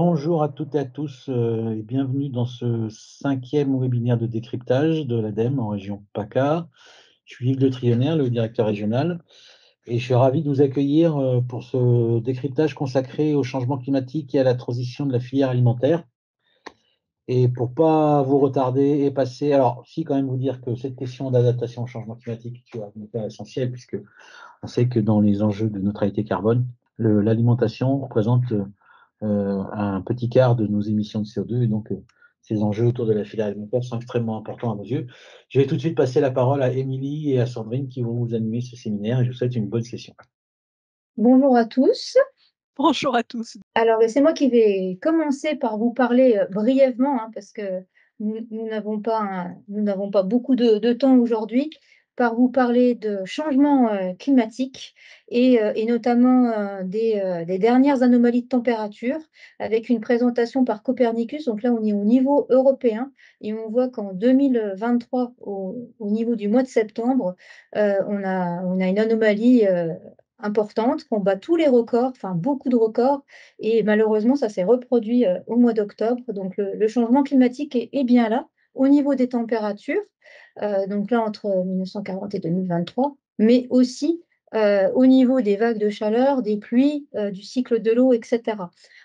Bonjour à toutes et à tous, et bienvenue dans ce 5e webinaire de décryptage de l'ADEME en région PACA. Je suis Yves Le Trionnaire, le directeur régional, et je suis ravi de vous accueillir, pour ce décryptage consacré au changement climatique et à la transition de la filière alimentaire. Et pour pas vous retarder et passer, alors si, quand même vous dire que cette question d'adaptation au changement climatique, tu vois, est essentielle, puisque on sait que dans les enjeux de neutralité carbone, l'alimentation représente un petit quart de nos émissions de CO2, et donc ces enjeux autour de la filière alimentaire sont extrêmement importants à nos yeux. Je vais tout de suite passer la parole à Émilie et à Sandrine qui vont vous animer ce séminaire, et je vous souhaite une bonne session. Bonjour à tous. Bonjour à tous. Alors, c'est moi qui vais commencer par vous parler brièvement, parce que nous n'avons pas beaucoup de temps aujourd'hui, par vous parler de changement climatique et notamment des dernières anomalies de température, avec une présentation par Copernicus. Donc là, on est au niveau européen et on voit qu'en 2023, au niveau du mois de septembre, on a une anomalie importante, qu'on bat tous les records, enfin beaucoup de records, et malheureusement, ça s'est reproduit au mois d'octobre. Donc, le changement climatique est bien là, au niveau des températures, donc là, entre 1940 et 2023, mais aussi au niveau des vagues de chaleur, des pluies, du cycle de l'eau, etc.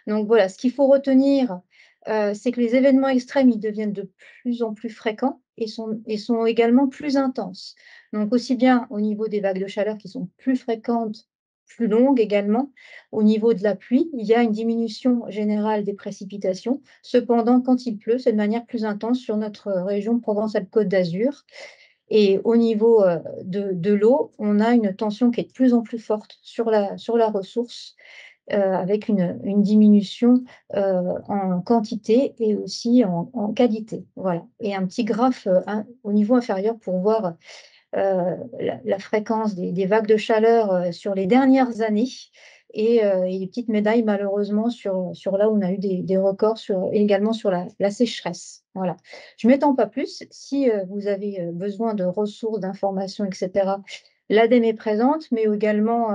Donc, voilà, ce qu'il faut retenir, c'est que les événements extrêmes, ils deviennent de plus en plus fréquents et sont également plus intenses. Donc, aussi bien au niveau des vagues de chaleur qui sont plus fréquentes, plus longues également. Au niveau de la pluie, il y a une diminution générale des précipitations. Cependant, quand il pleut, c'est de manière plus intense sur notre région Provence-Alpes-Côte d'Azur. Et au niveau de l'eau, on a une tension qui est de plus en plus forte sur la ressource, avec une diminution en quantité et aussi en qualité. Voilà. Et un petit graphe au niveau inférieur pour voir la fréquence des vagues de chaleur sur les dernières années, et des petites médailles malheureusement sur là où on a eu des records, également sur la sécheresse. Voilà. Je ne m'étends pas plus. Si vous avez besoin de ressources, d'informations, etc., l'ADEME est présente, mais également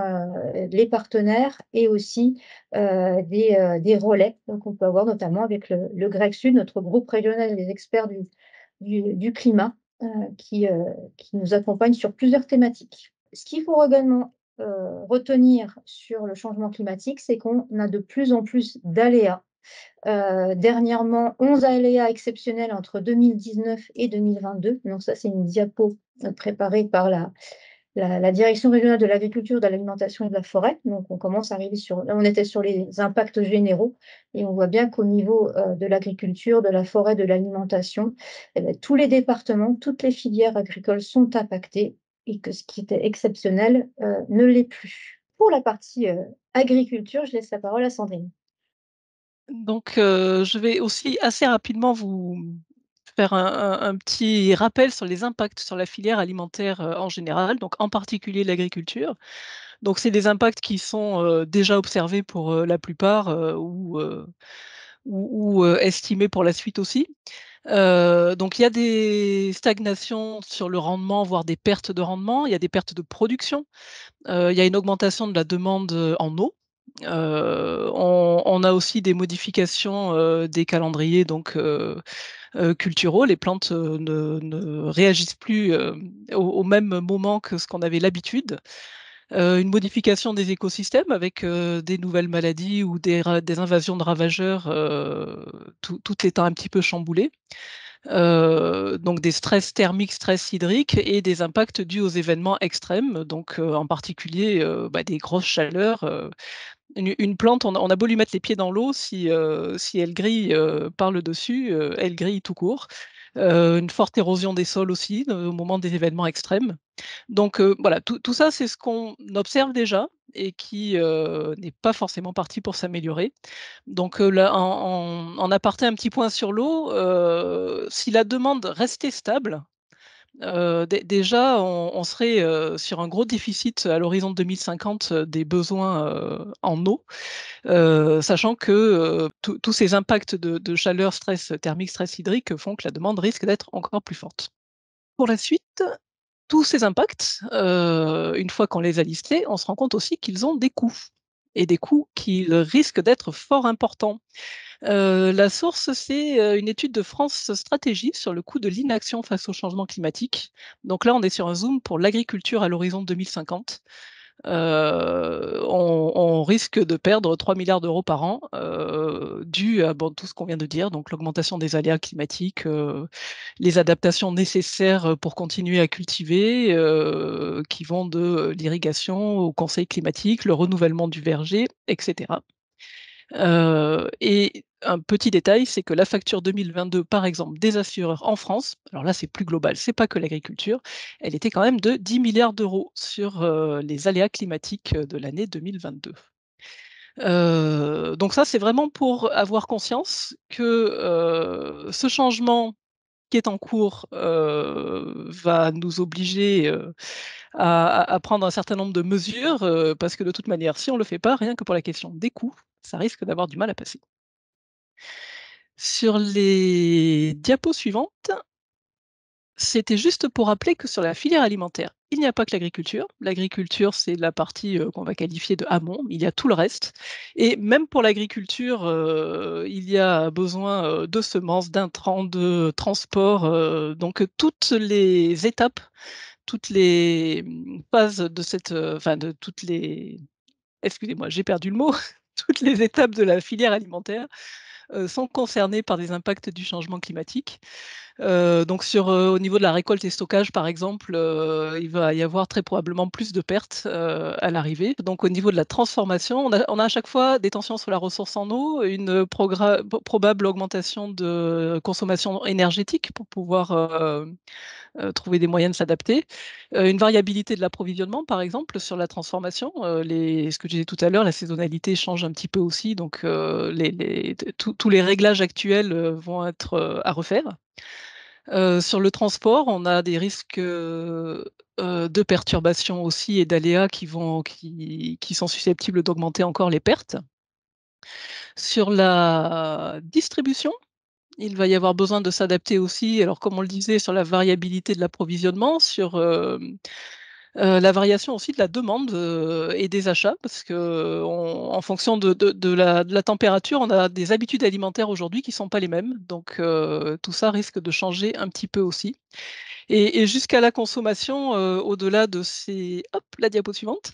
les partenaires et aussi des relais qu'on peut avoir, notamment avec le GREC Sud, notre groupe régional des experts du climat, euh, qui, euh, qui nous accompagne sur plusieurs thématiques. Ce qu'il faut également retenir sur le changement climatique, c'est qu'on a de plus en plus d'aléas. Dernièrement, 11 aléas exceptionnels entre 2019 et 2022. Donc ça, c'est une diapo préparée par la Direction régionale de l'agriculture, de l'alimentation et de la forêt. Donc, on commence à arriver on était sur les impacts généraux, et on voit bien qu'au niveau de l'agriculture, de la forêt, de l'alimentation, tous les départements, toutes les filières agricoles sont impactées, et que ce qui était exceptionnel ne l'est plus. Pour la partie agriculture, je laisse la parole à Sandrine. Donc, je vais aussi assez rapidement vous faire un petit rappel sur les impacts sur la filière alimentaire, en général, donc en particulier l'agriculture. Donc c'est des impacts qui sont, déjà observés pour, la plupart, ou estimés pour la suite aussi. Donc il y a des stagnations sur le rendement, voire des pertes de rendement. Il y a des pertes de production. Il y a une augmentation de la demande, en eau. On a aussi des modifications, des calendriers, donc culturaux. Les plantes, ne réagissent plus, au même moment que ce qu'on avait l'habitude. Une modification des écosystèmes avec, des nouvelles maladies ou des invasions de ravageurs, tout étant un petit peu chamboulé. Donc des stress thermiques, stress hydriques et des impacts dus aux événements extrêmes, donc en particulier, des grosses chaleurs. Une plante, on a beau lui mettre les pieds dans l'eau, si elle grille, par le dessus, elle grille tout court. Une forte érosion des sols aussi, au moment des événements extrêmes. Donc voilà, tout ça, c'est ce qu'on observe déjà et qui, n'est pas forcément parti pour s'améliorer. Donc là, en aparté, un petit point sur l'eau, si la demande restait stable, déjà on serait, sur un gros déficit à l'horizon 2050, des besoins, en eau, sachant que, tous ces impacts de chaleur, stress thermique, stress hydrique font que la demande risque d'être encore plus forte. Pour la suite, tous ces impacts, une fois qu'on les a listés, on se rend compte aussi qu'ils ont des coûts. et des coûts qui risquent d'être fort importants. La source, c'est une étude de France Stratégie sur le coût de l'inaction face au changement climatique. Donc là, on est sur un zoom pour l'agriculture à l'horizon 2050. On risque de perdre 3 milliards d'euros par an, dû à bon, tout ce qu'on vient de dire, donc l'augmentation des aléas climatiques, les adaptations nécessaires pour continuer à cultiver, qui vont de l'irrigation au conseil climatique, le renouvellement du verger, et cetera. Et un petit détail, c'est que la facture 2022, par exemple, des assureurs en France, alors là, c'est plus global, c'est pas que l'agriculture, elle était quand même de 10 milliards d'euros sur, les aléas climatiques, de l'année 2022. Donc ça, c'est vraiment pour avoir conscience que, ce changement qui est en cours, va nous obliger, à prendre un certain nombre de mesures, parce que de toute manière, si on le fait pas, rien que pour la question des coûts, ça risque d'avoir du mal à passer. Sur les diapos suivantes, c'était juste pour rappeler que sur la filière alimentaire, il n'y a pas que l'agriculture. L'agriculture, c'est la partie, qu'on va qualifier de amont, il y a tout le reste et même pour l'agriculture, il y a besoin, de semences, d'intrants, de transport, donc toutes les étapes, toutes les, phases de cette, enfin de toutes les excusez-moi, j'ai perdu le mot, toutes les étapes de la filière alimentaire, sont concernés par des impacts du changement climatique. Donc au niveau de la récolte et stockage, par exemple, il va y avoir très probablement plus de pertes, à l'arrivée. Donc au niveau de la transformation, on a à chaque fois des tensions sur la ressource en eau, une probable augmentation de consommation énergétique pour pouvoir, trouver des moyens de s'adapter. Une variabilité de l'approvisionnement, par exemple, sur la transformation, ce que je disais tout à l'heure, la saisonnalité change un petit peu aussi, donc tous les réglages actuels, vont être, à refaire. Sur le transport, on a des risques, de perturbations aussi et d'aléas qui sont susceptibles d'augmenter encore les pertes. Sur la distribution, il va y avoir besoin de s'adapter aussi, alors comme on le disait, sur la variabilité de l'approvisionnement, sur, la variation aussi de la demande, et des achats parce qu'on en fonction de la température, on a des habitudes alimentaires aujourd'hui qui ne sont pas les mêmes, donc tout ça risque de changer un petit peu aussi et jusqu'à la consommation, au-delà de ces hop, la diapo suivante.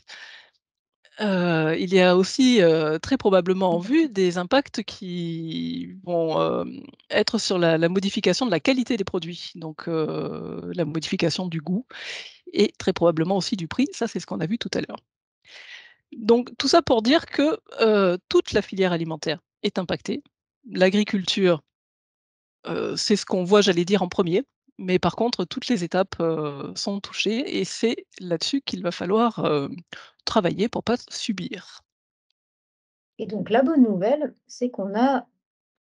Il y a aussi, très probablement en vue des impacts qui vont, être sur la modification de la qualité des produits, donc la modification du goût et très probablement aussi du prix. Ça, c'est ce qu'on a vu tout à l'heure. Donc tout ça pour dire que, toute la filière alimentaire est impactée. L'agriculture, c'est ce qu'on voit, j'allais dire, en premier. Mais par contre, toutes les étapes, sont touchées et c'est là-dessus qu'il va falloir, travailler pour pas subir. Et donc la bonne nouvelle, c'est qu'on a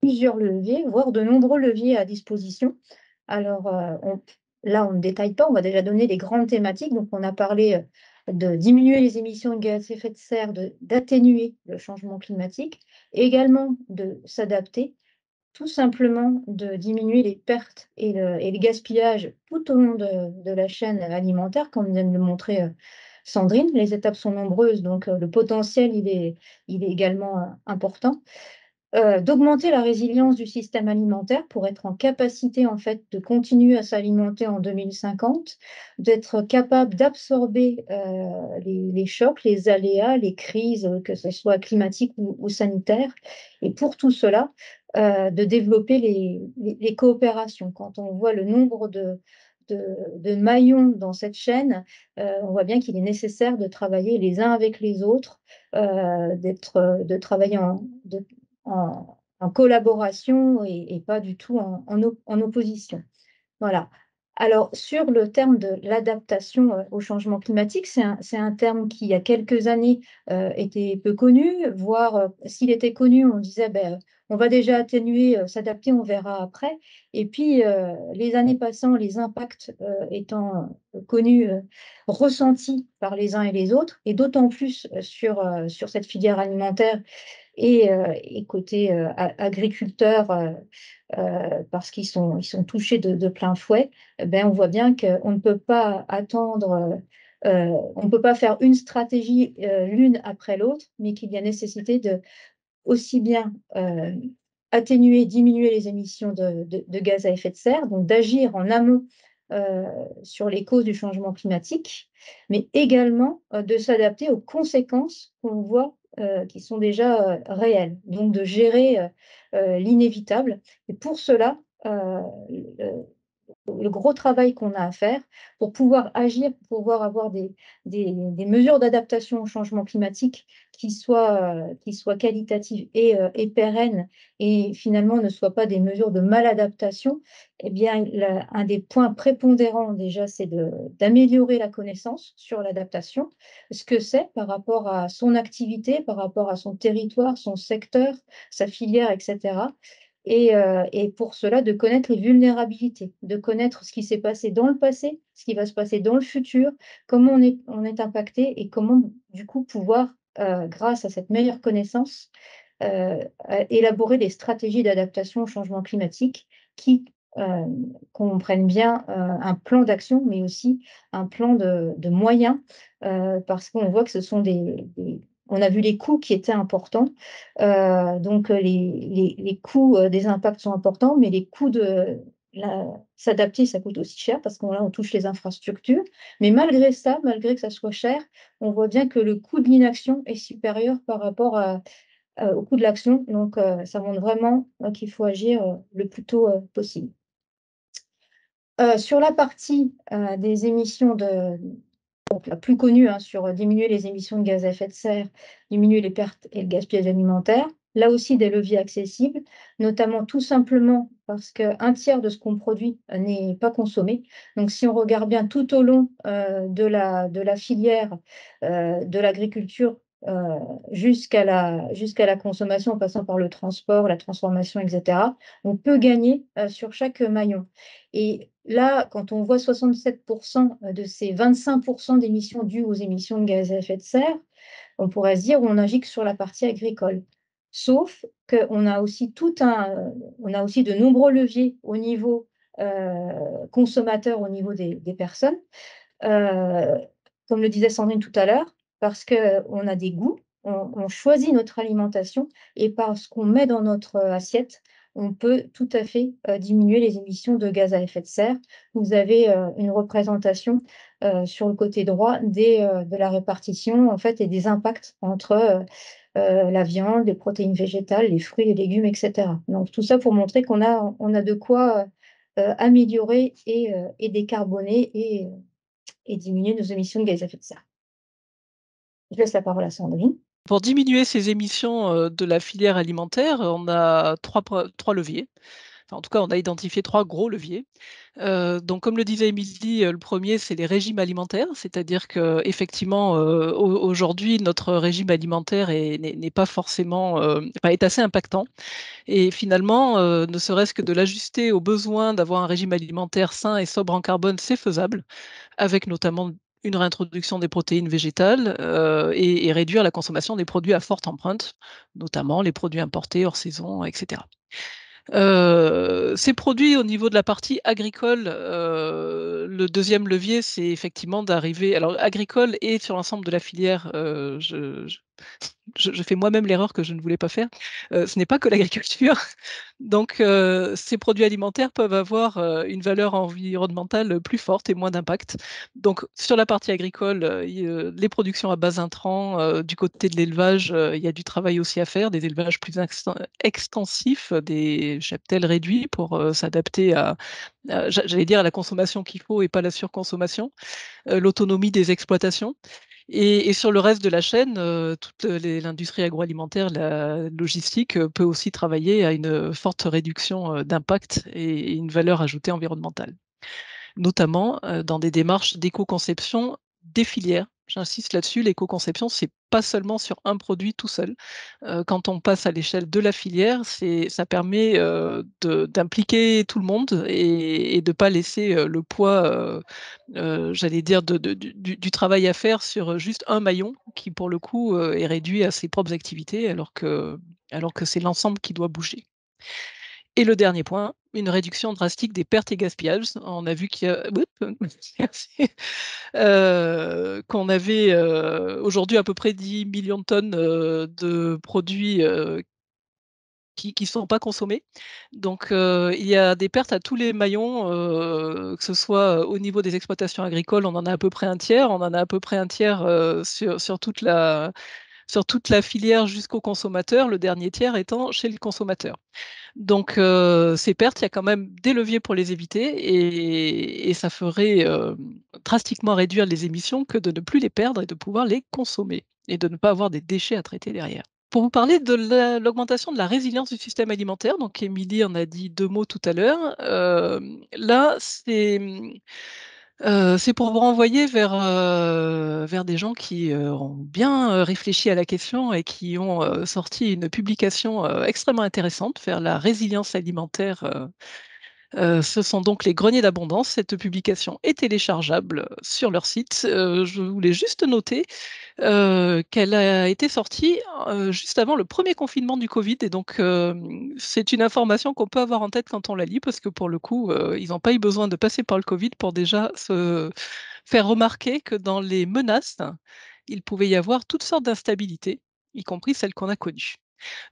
plusieurs leviers, voire de nombreux leviers à disposition. Alors, là, on ne détaille pas, on va déjà donner les grandes thématiques. Donc, on a parlé de diminuer les émissions de gaz à effet de serre, d'atténuer le changement climatique, et également de s'adapter, tout simplement de diminuer les pertes et le gaspillage tout au long de la chaîne alimentaire, comme vient de le montrer Sandrine. Les étapes sont nombreuses, donc le potentiel, il est également important. D'augmenter la résilience du système alimentaire pour être en capacité, en fait, de continuer à s'alimenter en 2050, d'être capable d'absorber, les chocs, les aléas, les crises, que ce soit climatiques ou sanitaires et pour tout cela, de développer les coopérations. Quand on voit le nombre de maillons dans cette chaîne, on voit bien qu'il est nécessaire de travailler les uns avec les autres, de travailler en collaboration et pas du tout en opposition. Voilà. Alors, sur le terme de l'adaptation, au changement climatique, c'est un terme qui, il y a quelques années, était peu connu, voire, s'il était connu, on disait: «Beh, on va déjà atténuer, s'adapter, on verra après» et puis, les années passant, les impacts, étant, connus, ressentis par les uns et les autres et d'autant plus, sur cette filière alimentaire et côté, agriculteurs, parce ils sont touchés de plein fouet, eh ben, on voit bien qu'on ne peut pas attendre, on ne peut pas faire une stratégie l'une après l'autre, mais qu'il y a nécessité de aussi bien atténuer, diminuer les émissions de gaz à effet de serre, donc d'agir en amont sur les causes du changement climatique, mais également de s'adapter aux conséquences qu'on voit qui sont déjà réelles, donc de gérer l'inévitable. Et pour cela, le gros travail qu'on a à faire pour pouvoir agir, pour pouvoir avoir des mesures d'adaptation au changement climatique qui soient qualitatives et pérennes et finalement ne soient pas des mesures de maladaptation, eh bien, un des points prépondérants déjà, c'est d'améliorer la connaissance sur l'adaptation, ce que c'est par rapport à son activité, par rapport à son territoire, son secteur, sa filière, etc. Et pour cela, de connaître les vulnérabilités, de connaître ce qui s'est passé dans le passé, ce qui va se passer dans le futur, comment on est impacté et comment, du coup, pouvoir, grâce à cette meilleure connaissance, élaborer des stratégies d'adaptation au changement climatique qui comprennent bien un plan d'action, mais aussi un plan de moyens, parce qu'on voit que ce sont on a vu les coûts qui étaient importants, donc les coûts des impacts sont importants, mais les coûts de s'adapter, ça coûte aussi cher parce qu'on là, on touche les infrastructures. Mais malgré ça, malgré que ça soit cher, on voit bien que le coût de l'inaction est supérieur par rapport au coût de l'action. Donc, ça montre vraiment qu'il faut agir le plus tôt possible. Sur la partie des émissions donc la plus connue sur diminuer les émissions de gaz à effet de serre, diminuer les pertes et le gaspillage alimentaire. Là aussi, des leviers accessibles, notamment tout simplement parce qu'un tiers de ce qu'on produit n'est pas consommé. Donc, si on regarde bien tout au long de la filière de l'agriculture jusqu'à la consommation, en passant par le transport, la transformation, etc., on peut gagner sur chaque maillon. Et là, quand on voit 67% de ces 25% d'émissions dues aux émissions de gaz à effet de serre, on pourrait se dire on agit que sur la partie agricole. Sauf qu'on a aussi on a aussi de nombreux leviers au niveau consommateur, au niveau des personnes. Euh, Comme le disait Sandrine tout à l'heure, parce qu'on a des goûts, on choisit notre alimentation et parce qu'on met dans notre assiette, on peut tout à fait diminuer les émissions de gaz à effet de serre. Vous avez une représentation sur le côté droit de la répartition en fait, et des impacts entre la viande, les protéines végétales, les fruits et légumes, etc. Donc tout ça pour montrer on a de quoi améliorer et décarboner et diminuer nos émissions de gaz à effet de serre. Je laisse la parole à Sandrine. Pour diminuer ces émissions, de la filière alimentaire, on a 3 leviers. Enfin, en tout cas, on a identifié 3 gros leviers. Donc comme le disait Émilie, le premier c'est les régimes alimentaires. C'est-à-dire qu'effectivement, aujourd'hui, notre régime alimentaire n'est pas forcément, enfin, est assez impactant et finalement, ne serait-ce que de l'ajuster aux besoins d'avoir un régime alimentaire sain et sobre en carbone, c'est faisable, avec notamment une réintroduction des protéines végétales, et réduire la consommation des produits à forte empreinte, notamment les produits importés hors saison et cetera. Ces produits au niveau de la partie agricole, le deuxième levier, c'est effectivement d'arriver alors agricole et sur l'ensemble de la filière, je fais moi-même l'erreur que je ne voulais pas faire. Ce n'est pas que l'agriculture. Donc ces produits alimentaires peuvent avoir, une valeur environnementale plus forte et moins d'impact. Donc sur la partie agricole, les productions à bas intrants, du côté de l'élevage, il y a du travail aussi à faire, des élevages plus extensifs, des cheptels réduits pour, s'adapter j'allais dire à la consommation qu'il faut et pas la surconsommation, l'autonomie des exploitations. Et sur le reste de la chaîne, toute l'industrie agroalimentaire, la logistique, peut aussi travailler à une forte réduction, d'impact et une valeur ajoutée environnementale. Notamment, dans des démarches d'éco-conception des filières. J'insiste là-dessus, l'éco-conception, c'est pas seulement sur un produit tout seul. Quand on passe à l'échelle de la filière, ça permet, d'impliquer tout le monde et de pas laisser, le poids, j'allais dire du travail à faire sur, juste un maillon qui pour le coup, est réduit à ses propres activités alors que c'est l'ensemble qui doit bouger. Et le dernier point, une réduction drastique des pertes et gaspillages. On a vu qu'il y a merci, qu'on avait, aujourd'hui à peu près 10 millions de tonnes, de produits, qui sont pas consommés. Donc, il y a des pertes à tous les maillons, que ce soit, au niveau des exploitations agricoles, on en a à peu près un tiers, on en a à peu près un tiers, sur toute la filière jusqu'au consommateur, le dernier tiers étant chez le consommateur. Donc, ces pertes, il y a quand même des leviers pour les éviter et ça ferait, drastiquement réduire les émissions que de ne plus les perdre et de pouvoir les consommer et de ne pas avoir des déchets à traiter derrière. Pour vous parler de l'augmentation de la résilience du système alimentaire, donc Émilie en a dit 2 mots tout à l'heure, là, c'est pour vous renvoyer vers des gens qui, ont bien, réfléchi à la question et qui ont, sorti une publication, extrêmement intéressante vers la résilience alimentaire. Ce sont donc les greniers d'abondance. Cette publication est téléchargeable sur leur site. Je voulais juste noter qu'elle a été sortie, juste avant le premier confinement du covid et donc c'est une information qu'on peut avoir en tête quand on la lit parce que pour le coup, ils n'ont pas eu besoin de passer par le covid pour déjà se faire remarquer que dans les menaces, il pouvait y avoir toutes sortes d'instabilités, y compris celles qu'on a connues.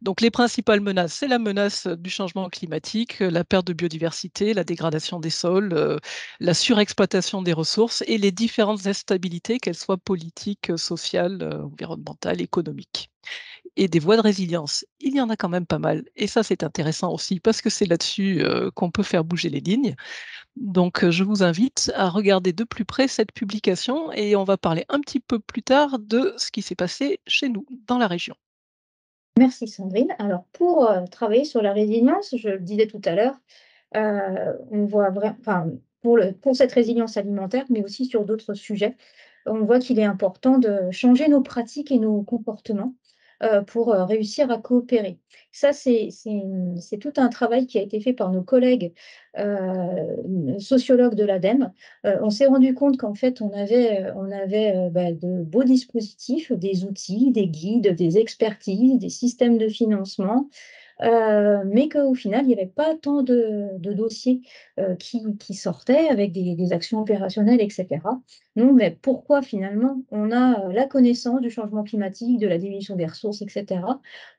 Donc les principales menaces, c'est la menace du changement climatique, la perte de biodiversité, la dégradation des sols, la surexploitation des ressources et les différentes instabilités, qu'elles soient politiques, sociales, environnementales, économiques. Et des voies de résilience, il y en a quand même pas mal. Et ça, c'est intéressant aussi parce que c'est là-dessus qu'on peut faire bouger les lignes. Donc, je vous invite à regarder de plus près cette publication et on va parler un petit peu plus tard de ce qui s'est passé chez nous, dans la région. Merci Sandrine. Alors pour, travailler sur la résilience, je le disais tout à l'heure, on voit enfin pour cette résilience alimentaire, mais aussi sur d'autres sujets, on voit qu'il est important de changer nos pratiques et nos comportements, pour, réussir à coopérer. Ça, c'est tout un travail qui a été fait par nos collègues, sociologues de l'ADEME. On s'est rendu compte qu'en fait, bah, de beaux dispositifs, des outils, des guides, des expertises, des systèmes de financement, mais qu'au final, il n'y avait pas tant de dossiers qui sortaient avec des actions opérationnelles, etc. Non, mais pourquoi finalement on a la connaissance du changement climatique, de la diminution des ressources, etc.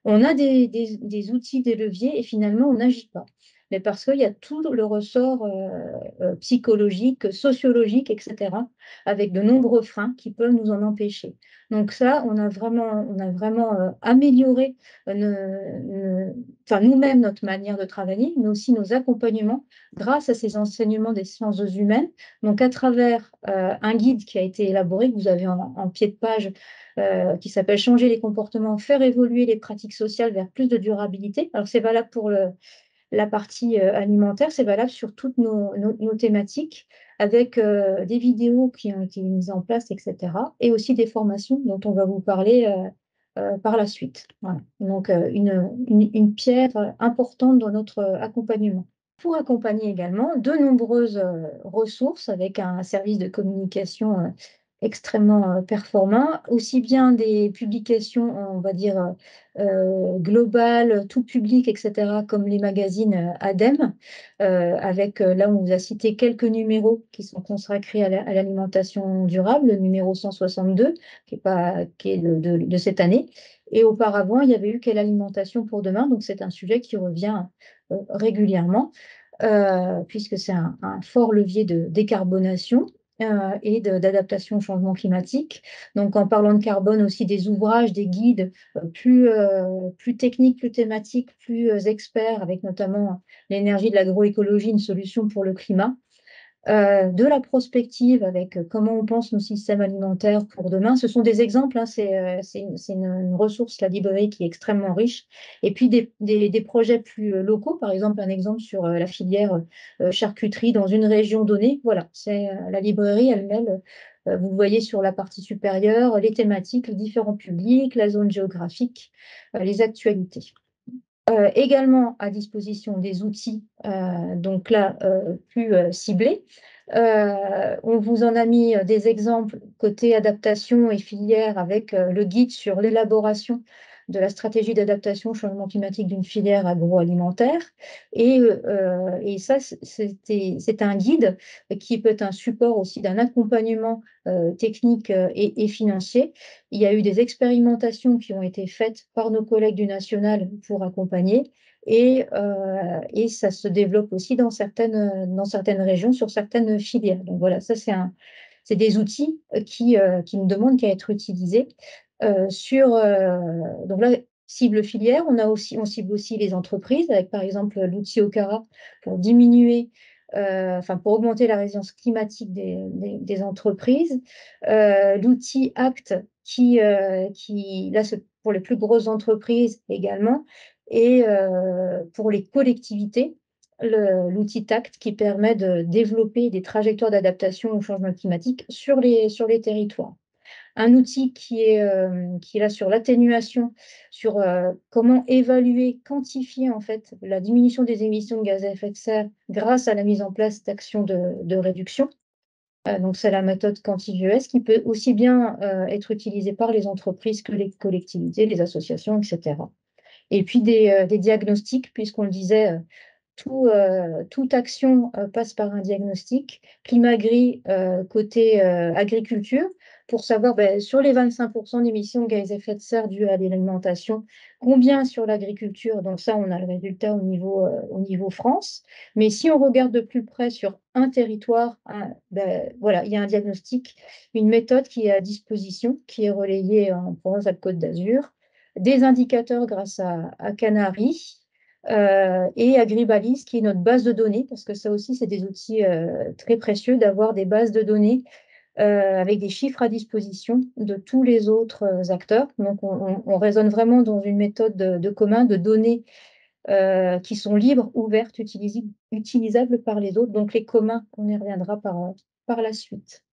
On a des outils, des leviers, et finalement on n'agit pas. Mais parce qu'il y a tout le ressort psychologique, sociologique, etc., avec de nombreux freins qui peuvent nous en empêcher. Donc ça, on a vraiment amélioré enfin, nous-mêmes, notre manière de travailler, mais aussi nos accompagnements grâce à ces enseignements des sciences humaines. Donc, à travers un guide qui a été élaboré, que vous avez en pied de page, qui s'appelle Changer les comportements, faire évoluer les pratiques sociales vers plus de durabilité. Alors, c'est valable pour la partie alimentaire, c'est valable sur toutes nos thématiques, avec des vidéos qui ont été mises en place, etc. Et aussi des formations dont on va vous parler par la suite. Voilà. Donc, une pierre importante dans notre accompagnement. Pour accompagner également de nombreuses ressources avec un service de communication extrêmement performant, aussi bien des publications, on va dire, globales, tout public, etc., comme les magazines ADEME, avec, là, on vous a cité quelques numéros qui sont consacrés à l'alimentation durable, le numéro 162, qui est de cette année. Et auparavant, il y avait eu Quelle alimentation pour demain? Donc, c'est un sujet qui revient régulièrement, puisque c'est un fort levier de décarbonation et d'adaptation au changement climatique. Donc, en parlant de carbone, aussi des ouvrages, des guides plus techniques, plus thématiques, plus experts, avec notamment l'énergie de l'agroécologie, une solution pour le climat. De la prospective avec comment on pense nos systèmes alimentaires pour demain. Ce sont des exemples, hein, c'est une ressource, la librairie, qui est extrêmement riche. Et puis des projets plus locaux, par exemple un exemple sur la filière charcuterie dans une région donnée. Voilà, c'est la librairie, elle mêle, vous voyez sur la partie supérieure, les thématiques, les différents publics, la zone géographique, les actualités. Également à disposition des outils, donc là, plus ciblés. On vous en a mis des exemples côté adaptation et filière avec le guide sur l'élaboration de la stratégie d'adaptation au changement climatique d'une filière agroalimentaire. Et ça, c'est un guide qui peut être un support aussi d'un accompagnement technique et financier. Il y a eu des expérimentations qui ont été faites par nos collègues du national pour accompagner. Et ça se développe aussi dans certaines régions, sur certaines filières. Donc voilà, ça c'est des outils qui ne demandent qu'à être utilisés. Donc là, cible filière, on cible aussi les entreprises, avec par exemple l'outil Okara pour diminuer, pour augmenter la résilience climatique des entreprises. L'outil ACT là, c'est pour les plus grosses entreprises également. Et pour les collectivités, l'outil TACT qui permet de développer des trajectoires d'adaptation au changement climatique sur les territoires. Un outil qui est là sur l'atténuation, sur comment évaluer, quantifier en fait la diminution des émissions de gaz à effet de serre grâce à la mise en place d'actions de réduction. Donc c'est la méthode QuantiViews qui peut aussi bien être utilisée par les entreprises que les collectivités, les associations, etc. Et puis des diagnostics, puisqu'on le disait, toute action passe par un diagnostic. Climagri, côté agriculture, pour savoir sur les 25% d'émissions de gaz à effet de serre dues à l'alimentation, combien sur l'agriculture. Donc ça, on a le résultat au niveau France. Mais si on regarde de plus près sur un territoire, voilà, il y a un diagnostic, une méthode qui est à disposition, qui est relayée en Provence-Alpes-Côte d'Azur, des indicateurs grâce à Canary, et Agribalis, qui est notre base de données, parce que ça aussi, c'est des outils très précieux d'avoir des bases de données avec des chiffres à disposition de tous les autres acteurs. Donc, on raisonne vraiment dans une méthode de commun, de données qui sont libres, ouvertes, utilisables par les autres. Donc, les communs, on y reviendra par la suite.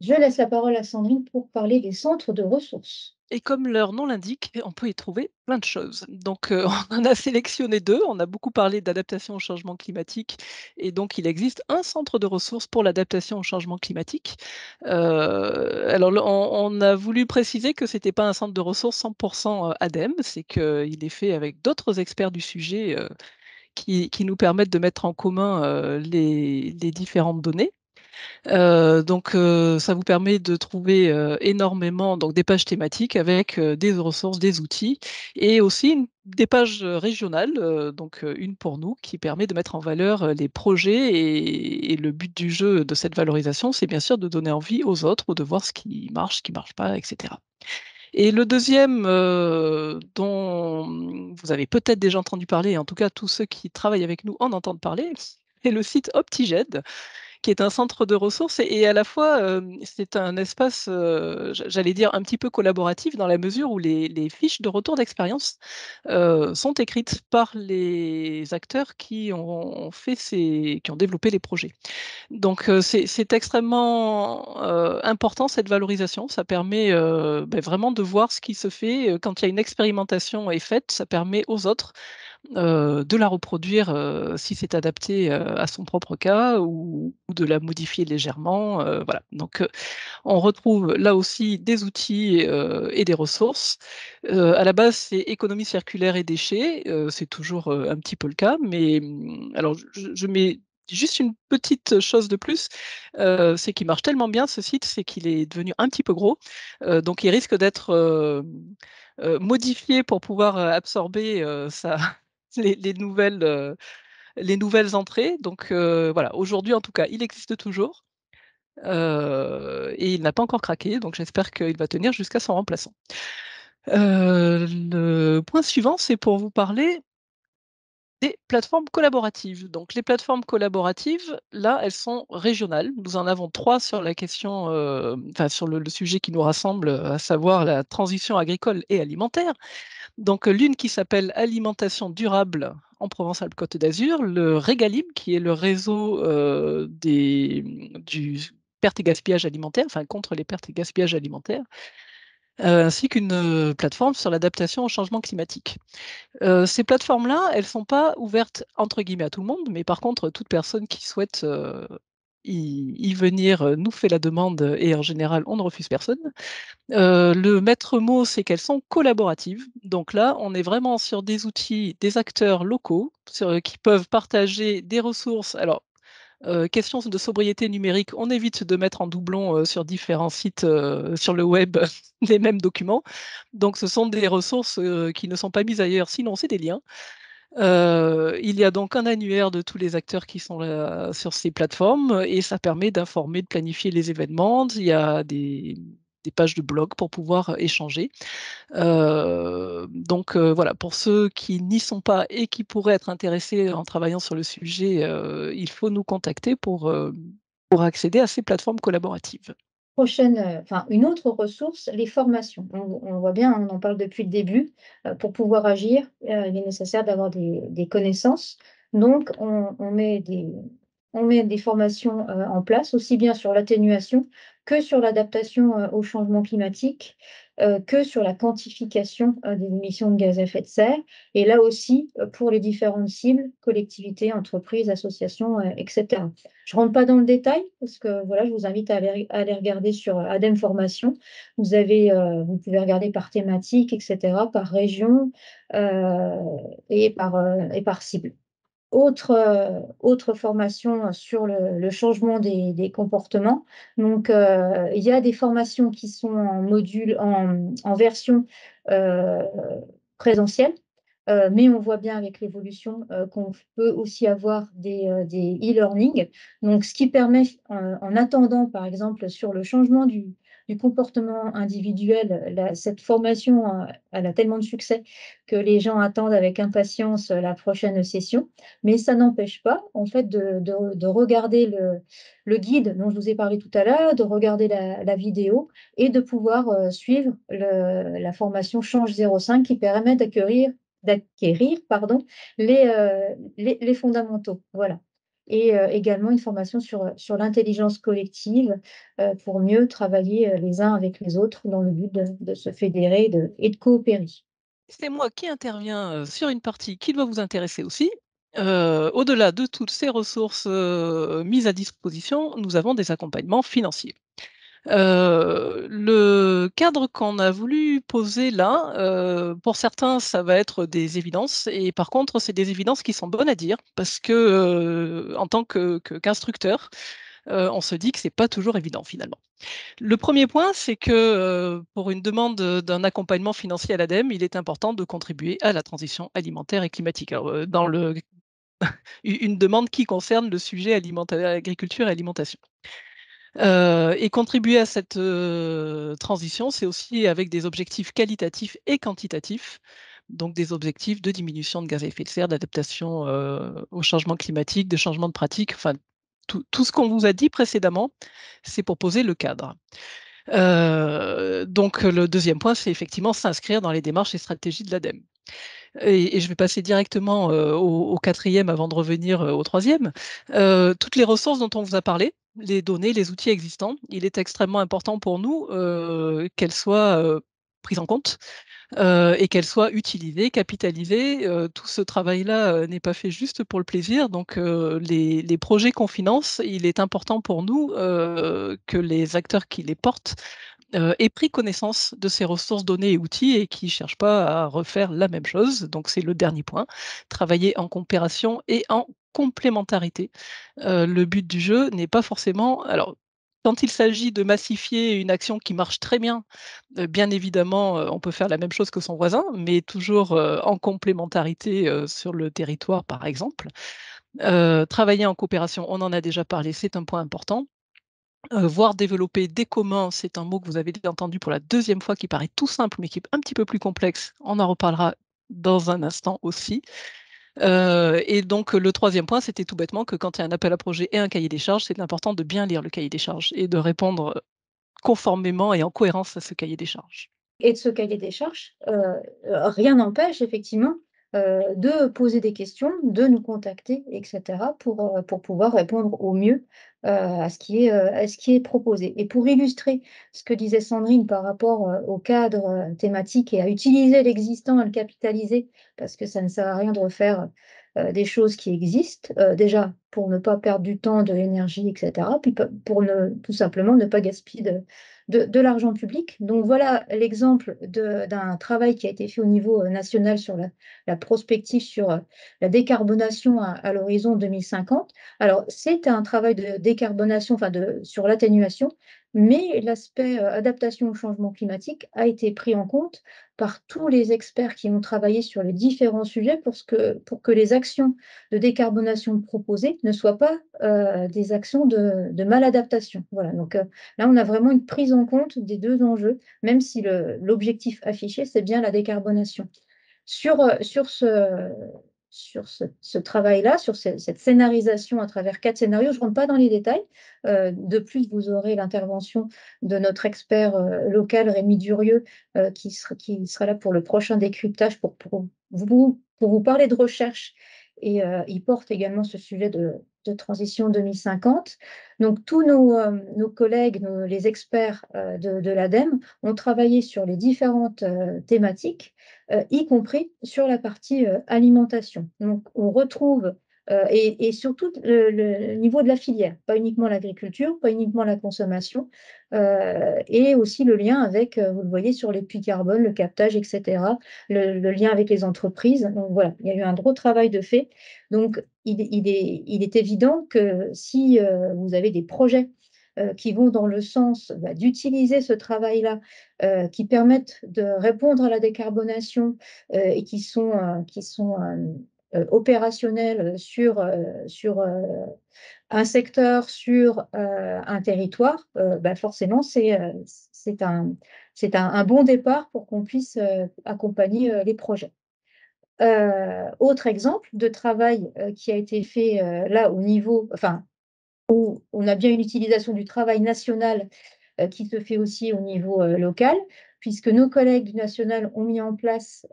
Je laisse la parole à Sandrine pour parler des centres de ressources. Et comme leur nom l'indique, on peut y trouver plein de choses. Donc, on en a sélectionné 2. On a beaucoup parlé d'adaptation au changement climatique et donc il existe un centre de ressources pour l'adaptation au changement climatique. Alors on a voulu préciser que c'était pas un centre de ressources 100 ADEME, c'est qu'il est fait avec d'autres experts du sujet, qui nous permettent de mettre en commun, les différentes données. Ça vous permet de trouver, énormément donc des pages thématiques avec, des ressources, des outils et aussi des pages, régionales, une pour nous qui permet de mettre en valeur, les projets et le but du jeu de cette valorisation, c'est bien sûr de donner envie aux autres ou de voir ce qui marche pas et cetera. Et le deuxième, dont vous avez peut-être déjà entendu parler, en tout cas tous ceux qui travaillent avec nous en entendent parler, c'est le site Optiged qui est un centre de ressources et à la fois, c'est un espace, j'allais dire un petit peu collaboratif dans la mesure où les fiches de retour d'expérience, sont écrites par les acteurs qui ont développé les projets. Donc, c'est extrêmement, important cette valorisation. Ça permet, vraiment de voir ce qui se fait, quand il y a une expérimentation est faite, ça permet aux autres de la reproduire, si c'est adapté, à son propre cas ou de la modifier légèrement, voilà. Donc, on retrouve là aussi des outils, et des ressources. À la base, c'est économie circulaire et déchets, c'est toujours, un petit peu le cas, mais, alors je mets juste une petite chose de plus, c'est qu'il marche tellement bien ce site, c'est qu'il est devenu un petit peu gros, donc il risque d'être, modifié pour pouvoir, absorber, sa les nouvelles entrées. Donc, voilà, aujourd'hui en tout cas, il existe toujours, et il n'a pas encore craqué, donc j'espère qu'il va tenir jusqu'à son remplaçant. Le point suivant, c'est pour vous parler des plateformes collaboratives. Donc les plateformes collaboratives, là, elles sont régionales. Nous en avons 3 sur la question, sur le sujet qui nous rassemble, à savoir la transition agricole et alimentaire. Donc, l'une qui s'appelle Alimentation durable en Provence-Alpes-Côte d'Azur, le Régalim qui est le réseau, du perte et gaspillage alimentaire, enfin contre les pertes et gaspillages alimentaires, ainsi qu'une, plateforme sur l'adaptation au changement climatique. Ces plateformes-là, elles sont pas ouvertes entre guillemets «à tout le monde», mais par contre toute personne qui souhaite, y venir nous fait la demande et en général, on ne refuse personne. Le maître mot, c'est qu'elles sont collaboratives. Donc là, on est vraiment sur des outils, des acteurs locaux qui peuvent partager des ressources. Alors, question de sobriété numérique, on évite de mettre en doublon sur différents sites sur le web les mêmes documents. Donc, ce sont des ressources qui ne sont pas mises ailleurs, sinon c'est des liens. Il y a donc un annuaire de tous les acteurs qui sont là sur ces plateformes et ça permet d'informer, de planifier les événements. Il y a des pages de blog pour pouvoir échanger. Donc voilà, pour ceux qui n'y sont pas et qui pourraient être intéressés en travaillant sur le sujet, il faut nous contacter pour accéder à ces plateformes collaboratives. Prochaine, enfin une autre ressource, les formations. On voit bien, on en parle depuis le début, pour pouvoir agir, il est nécessaire d'avoir des connaissances. Donc on met des formations, en place, aussi bien sur l'atténuation que sur l'adaptation, au changement climatique, que sur la quantification, des émissions de gaz à effet de serre et là aussi, pour les différentes cibles, collectivités, entreprises, associations, et cetera. Je rentre pas dans le détail parce que voilà, je vous invite à aller regarder sur ADEME Formation. Vous pouvez regarder par thématique, et cetera, par région, heu et par cible. Autre formation sur le changement des comportements. Donc, il y a des formations qui sont en module en version, heu, présentielle, mais on voit bien avec l'évolution, qu'on peut aussi avoir des e-learning. Donc ce qui permet, en attendant, par exemple, sur le changement du comportement individuel, cette formation, elle a tellement de succès que les gens attendent avec impatience, la prochaine session. Mais ça n'empêche pas, en fait, de regarder le guide dont je vous ai parlé tout à l'heure, de regarder la vidéo et de pouvoir, suivre la formation Change 05 qui permet d'acquérir, pardon, les fondamentaux, voilà. Et également une formation sur l'intelligence collective, pour mieux travailler, les uns avec les autres dans le but de se fédérer et de coopérer. C'est moi qui interviens, sur une partie qui doit vous intéresser aussi. Au-delà de toutes ces ressources, mises à disposition, nous avons des accompagnements financiers. Le cadre qu'on a voulu poser là, pour certains, ça va être des évidences et par contre, c'est des évidences qui sont bonnes à dire parce que, en tant qu'instructeur, on se dit que c'est pas toujours évident finalement. Le premier point, c'est que, pour une demande, d'un accompagnement financier à l'ADEME, il est important de contribuer à la transition alimentaire et climatique. Alors, dans le une demande qui concerne le sujet agriculture et alimentation. Et contribuer à cette, transition, c'est aussi avec des objectifs qualitatifs et quantitatifs. Donc des objectifs de diminution de gaz à effet de serre, d'adaptation, au changement climatique, de changement de pratique, enfin tout ce qu'on vous a dit précédemment, c'est pour poser le cadre. Donc le deuxième point, c'est effectivement s'inscrire dans les démarches et stratégies de l'ADEME. Et je vais passer directement, au 4e avant de revenir, au 3e. Toutes les ressources dont on vous a parlé, les données, les outils existants, il est extrêmement important pour nous, qu'elles soient, prises en compte, et qu'elles soient utilisées, capitalisées. Tout ce travail-là, n'est pas fait juste pour le plaisir, donc les projets qu'on finance, il est important pour nous, que les acteurs qui les portent aient pris connaissance de ces ressources, données et outils et qui ne cherchent pas à refaire la même chose. Donc c'est le dernier point, travailler en coopération et en complémentarité. Le but du jeu n'est pas forcément alors, quand il s'agit de massifier une action qui marche très bien, bien évidemment, on peut faire la même chose que son voisin, mais toujours, en complémentarité, sur le territoire, par exemple. Travailler en coopération, on en a déjà parlé, c'est un point important. Voir développer des communs, c'est un mot que vous avez entendu pour la deuxième fois qui paraît tout simple, mais qui est un petit peu plus complexe. On en reparlera dans un instant aussi. Et donc le troisième point, c'était tout bêtement que quand il y a un appel à projet et un cahier des charges, c'est important de bien lire le cahier des charges et de répondre, conformément et en cohérence à ce cahier des charges. Et de ce cahier des charges, rien n'empêche effectivement, de poser des questions, de nous contacter et cetera pour pouvoir répondre au mieux, à ce qui est proposé. Et pour illustrer ce que disait Sandrine par rapport, au cadre, thématique et à utiliser l'existant, à le capitaliser, parce que ça ne sert à rien de refaire, des choses qui existent. Déjà, pour ne pas perdre du temps, de l'énergie, et cetera, puis pour tout simplement ne pas gaspiller de l'argent public. Donc voilà l'exemple d'un travail qui a été fait au niveau national sur la prospective sur la décarbonation à l'horizon 2050. Alors, c'est un travail de décarbonation, enfin sur l'atténuation, mais l'aspect adaptation au changement climatique a été pris en compte par tous les experts qui ont travaillé sur les différents sujets pour que les actions de décarbonation proposées ne soient pas des actions de maladaptation. Voilà, donc là, on a vraiment une prise en compte des deux enjeux, même si l'objectif affiché, c'est bien la décarbonation. Sur ce travail-là, sur cette scénarisation à travers 4 scénarios, je ne rentre pas dans les détails. De plus, vous aurez l'intervention de notre expert local, Rémi Durieux, qui sera là pour le prochain décryptage pour vous parler de recherche. Et il porte également ce sujet de transition 2050. Donc, tous nos collègues, les experts de l'ADEME, ont travaillé sur les différentes thématiques, y compris sur la partie alimentation. Donc, on retrouve, et surtout le niveau de la filière, pas uniquement l'agriculture, pas uniquement la consommation, et aussi le lien avec, vous le voyez, sur les puits carbone, le captage, etc., le lien avec les entreprises. Donc voilà, il y a eu un gros travail de fait. Donc, il est évident que si vous avez des projets qui vont dans le sens d'utiliser ce travail-là, qui permettent de répondre à la décarbonation et qui sont opérationnels sur un secteur, sur un territoire, forcément, c'est un bon départ pour qu'on puisse accompagner les projets. Autre exemple de travail qui a été fait là au niveau, enfin, où on a bien une utilisation du travail national qui se fait aussi au niveau local, puisque nos collègues du national ont mis en place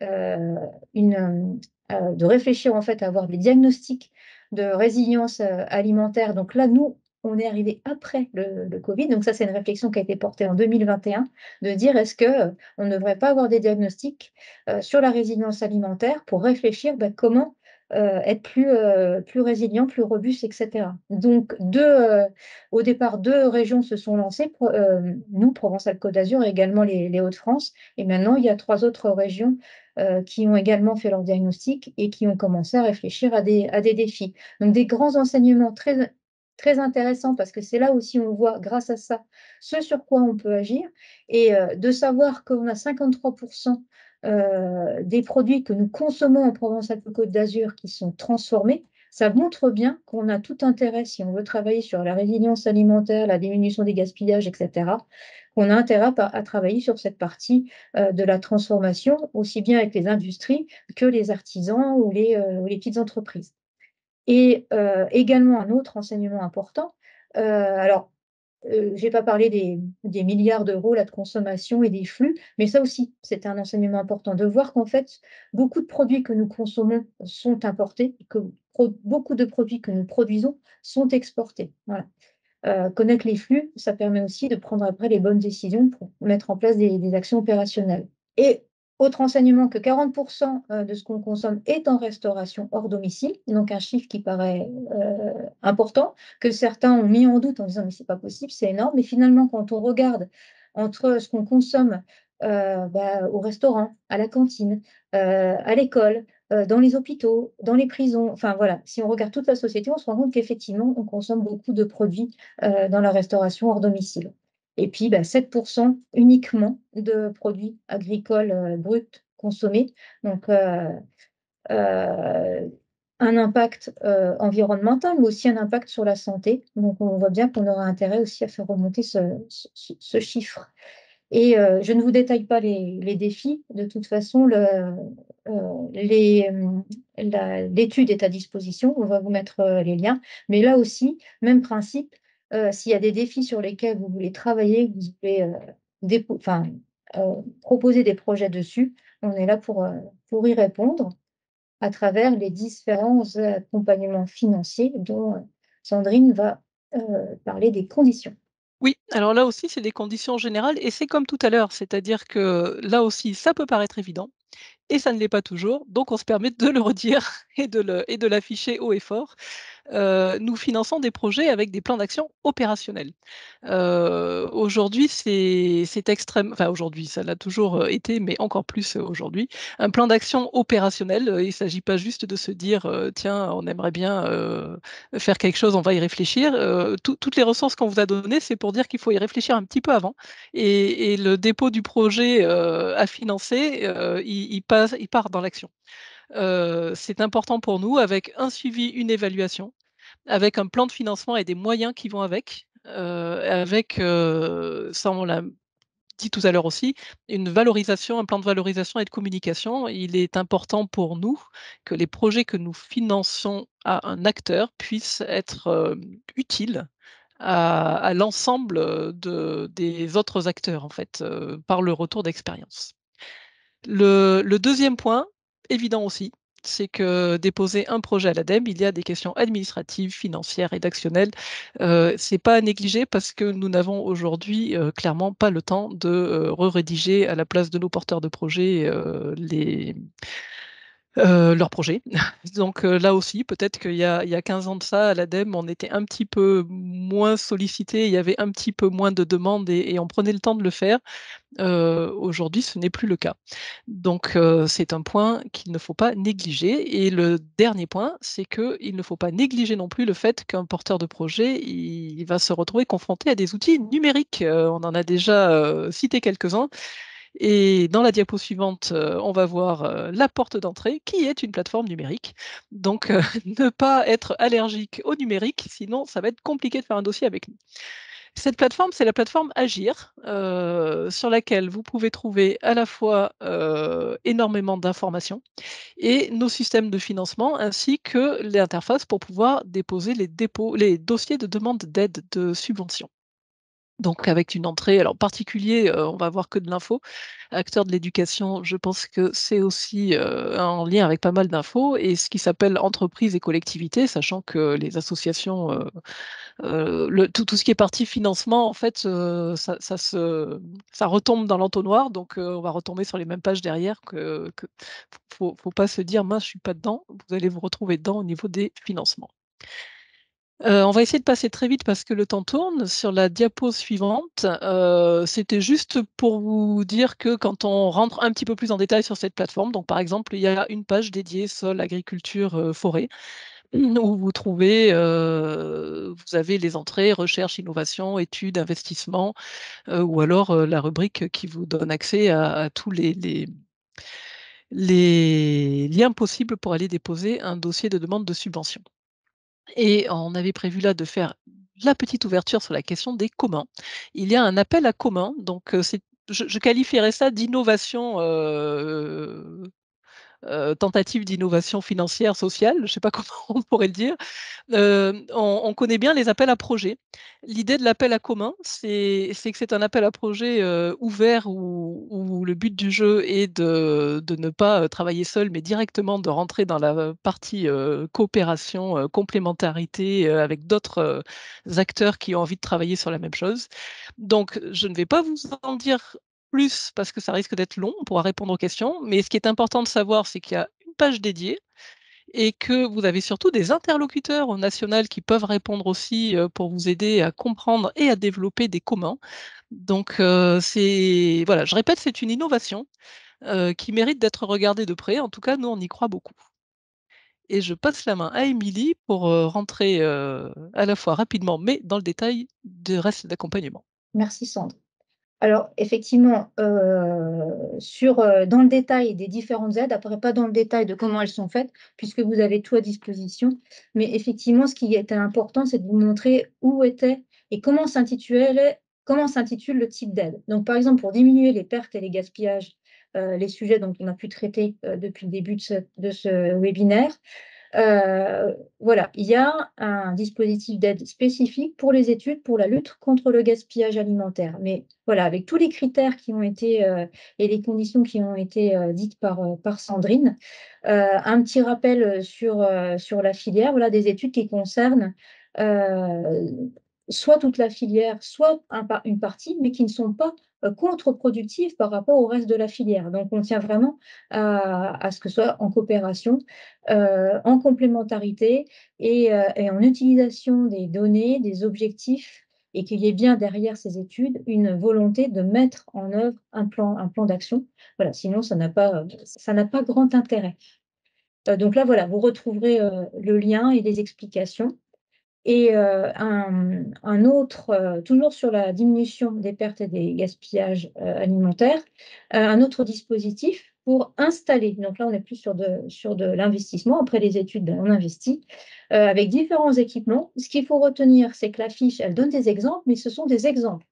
de réfléchir en fait à avoir des diagnostics de résilience alimentaire. Donc là, nous, on est arrivé après le Covid. Donc ça, c'est une réflexion qui a été portée en 2021, de dire est-ce que on ne devrait pas avoir des diagnostics sur la résilience alimentaire pour réfléchir comment être plus résilient, plus robuste, etc. Donc, au départ, 2 régions se sont lancées, nous, Provence-Alpes-Côte d'Azur, et également les Hauts-de-France. Et maintenant, il y a 3 autres régions qui ont également fait leur diagnostic et qui ont commencé à réfléchir à des défis. Donc, des grands enseignements très, très intéressants, parce que c'est là aussi on voit, grâce à ça, ce sur quoi on peut agir. Et de savoir qu'on a 53% des produits que nous consommons en Provence-Alpes-Côte d'Azur qui sont transformés, ça montre bien qu'on a tout intérêt, si on veut travailler sur la résilience alimentaire, la diminution des gaspillages, etc., qu'on a intérêt à travailler sur cette partie de la transformation, aussi bien avec les industries que les artisans ou les petites entreprises. Et également un autre enseignement important, alors je n'ai pas parlé des milliards d'euros là, de consommation et des flux, mais ça aussi, c'est un enseignement important de voir qu'en fait, beaucoup de produits que nous consommons sont importés et que beaucoup de produits que nous produisons sont exportés. Voilà. Connaître les flux, ça permet aussi de prendre après les bonnes décisions pour mettre en place des actions opérationnelles. Et autre enseignement, que 40% de ce qu'on consomme est en restauration hors domicile, donc un chiffre qui paraît important, que certains ont mis en doute en disant mais c'est pas possible, c'est énorme. Mais finalement, quand on regarde entre ce qu'on consomme au restaurant, à la cantine, à l'école, dans les hôpitaux, dans les prisons, enfin voilà, si on regarde toute la société, on se rend compte qu'effectivement, on consomme beaucoup de produits dans la restauration hors domicile. Et puis, 7% uniquement de produits agricoles bruts consommés. Donc, un impact environnemental, mais aussi un impact sur la santé. Donc, on voit bien qu'on aura intérêt aussi à faire remonter ce chiffre. Et je ne vous détaille pas les défis. De toute façon, l'étude est à disposition. On va vous mettre les liens. Mais là aussi, même principe, s'il y a des défis sur lesquels vous voulez travailler, vous voulez proposer des projets dessus, on est là pour y répondre à travers les différents accompagnements financiers dont Sandrine va parler des conditions. Oui, alors là aussi, c'est des conditions générales et c'est comme tout à l'heure, c'est-à-dire que là aussi, ça peut paraître évident et ça ne l'est pas toujours, donc on se permet de le redire et de l'afficher haut et fort. nous finançons des projets avec des plans d'action opérationnels. Aujourd'hui, c'est extrême enfin aujourd'hui, ça l'a toujours, été, mais encore plus, aujourd'hui. Un plan d'action opérationnel, il ne s'agit pas juste de se dire, «Tiens, on aimerait bien, faire quelque chose, on va y réfléchir». Toutes les ressources qu'on vous a données, c'est pour dire qu'il faut y réfléchir un petit peu avant et le dépôt du projet, à financer, il part dans l'action. C'est important pour nous avec un suivi, une évaluation, avec un plan de financement et des moyens qui vont avec, avec, ça on l'a dit tout à l'heure aussi, une valorisation, un plan de valorisation et de communication. Il est important pour nous que les projets que nous finançons à un acteur puissent être, utiles à l'ensemble, des autres acteurs en fait, par le retour d'expérience. Le 2e point, évident aussi, c'est que déposer un projet à l'ADEME, il y a des questions administratives, financières, rédactionnelles. C'est pas à négliger parce que nous n'avons aujourd'hui, clairement pas le temps de, rédiger à la place de nos porteurs de projets, leurs projets. Donc, là aussi, peut-être qu'il y a 15 ans de ça, à l'ADEME, on était un petit peu moins sollicités, il y avait un petit peu moins de demandes et on prenait le temps de le faire. Aujourd'hui, ce n'est plus le cas. Donc, c'est un point qu'il ne faut pas négliger et le dernier point, c'est qu'il ne faut pas négliger non plus le fait qu'un porteur de projet, il va se retrouver confronté à des outils numériques. On en a déjà, cité quelques-uns et dans la diapo suivante, on va voir, la porte d'entrée qui est une plateforme numérique. Donc, ne pas être allergique au numérique, sinon ça va être compliqué de faire un dossier avec nous. Cette plateforme, c'est la plateforme Agir, sur laquelle vous pouvez trouver à la fois, énormément d'informations et nos systèmes de financement ainsi que l'interface pour pouvoir déposer les dossiers de demande d'aide, de subvention. Donc avec une entrée alors particulier, on va voir que de l'info. Acteur de l'éducation, je pense que c'est aussi, en lien avec pas mal d'infos et ce qui s'appelle entreprises et collectivités, sachant que les associations, tout ce qui est partie financement, en fait, ça retombe dans l'entonnoir, donc on va retomber sur les mêmes pages derrière que faut pas se dire: «Mince, je suis pas dedans». Vous allez vous retrouver dedans au niveau des financements. On va essayer de passer très vite parce que le temps tourne. Sur la diapo suivante, c'était juste pour vous dire que quand on rentre un petit peu plus en détail sur cette plateforme, donc par exemple, il y a une page dédiée sol, agriculture, forêt. Où vous trouvez, vous avez les entrées, recherche, innovation, études, investissement, ou alors, la rubrique qui vous donne accès à tous les liens possibles pour aller déposer un dossier de demande de subvention. Et on avait prévu là de faire la petite ouverture sur la question des communs. Il y a un appel à communs, donc, c'est je qualifierais ça d'innovation, tentative d'innovation financière, sociale, je ne sais pas comment on pourrait le dire. On connaît bien les appels à projets. L'idée de l'appel à commun, c'est que c'est un appel à projet, ouvert où le but du jeu est de ne pas, travailler seul, mais directement de rentrer dans la partie, coopération, complémentarité, avec d'autres, acteurs qui ont envie de travailler sur la même chose. Donc je ne vais pas vous en dire plus parce que ça risque d'être long, on pourra répondre aux questions, mais ce qui est important de savoir, c'est qu'il y a une page dédiée et que vous avez surtout des interlocuteurs au national qui peuvent répondre aussi, pour vous aider à comprendre et à développer des communs. Donc, c'est voilà, je répète, c'est une innovation, qui mérite d'être regardée de près. En tout cas, nous, on y croit beaucoup et je passe la main à Émilie pour, rentrer, à la fois rapidement, mais dans le détail du reste d'accompagnement. Merci Sandre. Alors effectivement, dans le détail des différentes aides, après pas dans le détail de comment elles sont faites, puisque vous avez tout à disposition. Mais effectivement, ce qui était important, c'est de vous montrer où était et comment s'intitule le type d'aide. Donc par exemple, pour diminuer les pertes et les gaspillages, les sujets dont on a pu traiter, depuis le début de ce webinaire, voilà, il y a un dispositif d'aide spécifique pour les études pour la lutte contre le gaspillage alimentaire. Mais voilà, avec tous les critères qui ont été, et les conditions qui ont été, dites par Sandrine. Un petit rappel, sur la filière, voilà, des études qui concernent, soit toute la filière, soit une partie, mais qui ne sont pas contre-productives par rapport au reste de la filière. Donc, on tient vraiment à ce que ce soit en coopération, en complémentarité et en utilisation des données, des objectifs, et qu'il y ait bien derrière ces études une volonté de mettre en œuvre un plan d'action. Voilà, sinon ça n'a pas grand intérêt. Donc là, voilà, vous retrouverez le lien et les explications. Et un autre, toujours sur la diminution des pertes et des gaspillages alimentaires, un autre dispositif pour installer, donc là on est plus sur de l'investissement, après les études, ben, on investit, avec différents équipements. Ce qu'il faut retenir, c'est que la fiche, elle donne des exemples, mais ce sont des exemples.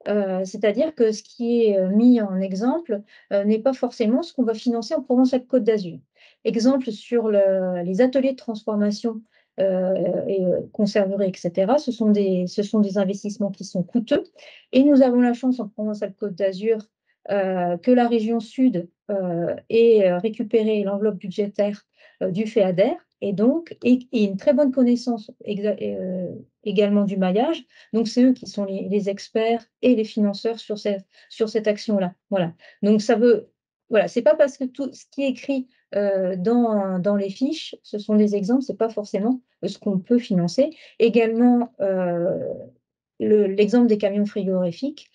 C'est-à-dire que ce qui est mis en exemple n'est pas forcément ce qu'on va financer en Provence-Alpes-Côte d'Azur. Exemple sur les ateliers de transformation et conserverie, etc. Ce sont des investissements qui sont coûteux. Et nous avons la chance en Provence-Alpes-Côte d'Azur que la région sud ait récupéré l'enveloppe budgétaire du FEADER et donc et une très bonne connaissance également du maillage. Donc, c'est eux qui sont les experts et les financeurs sur cette action-là. Voilà. Donc, voilà, c'est pas parce que tout ce qui est écrit dans les fiches, ce sont des exemples, c'est pas forcément ce qu'on peut financer. Également, l'exemple des camions frigorifiques.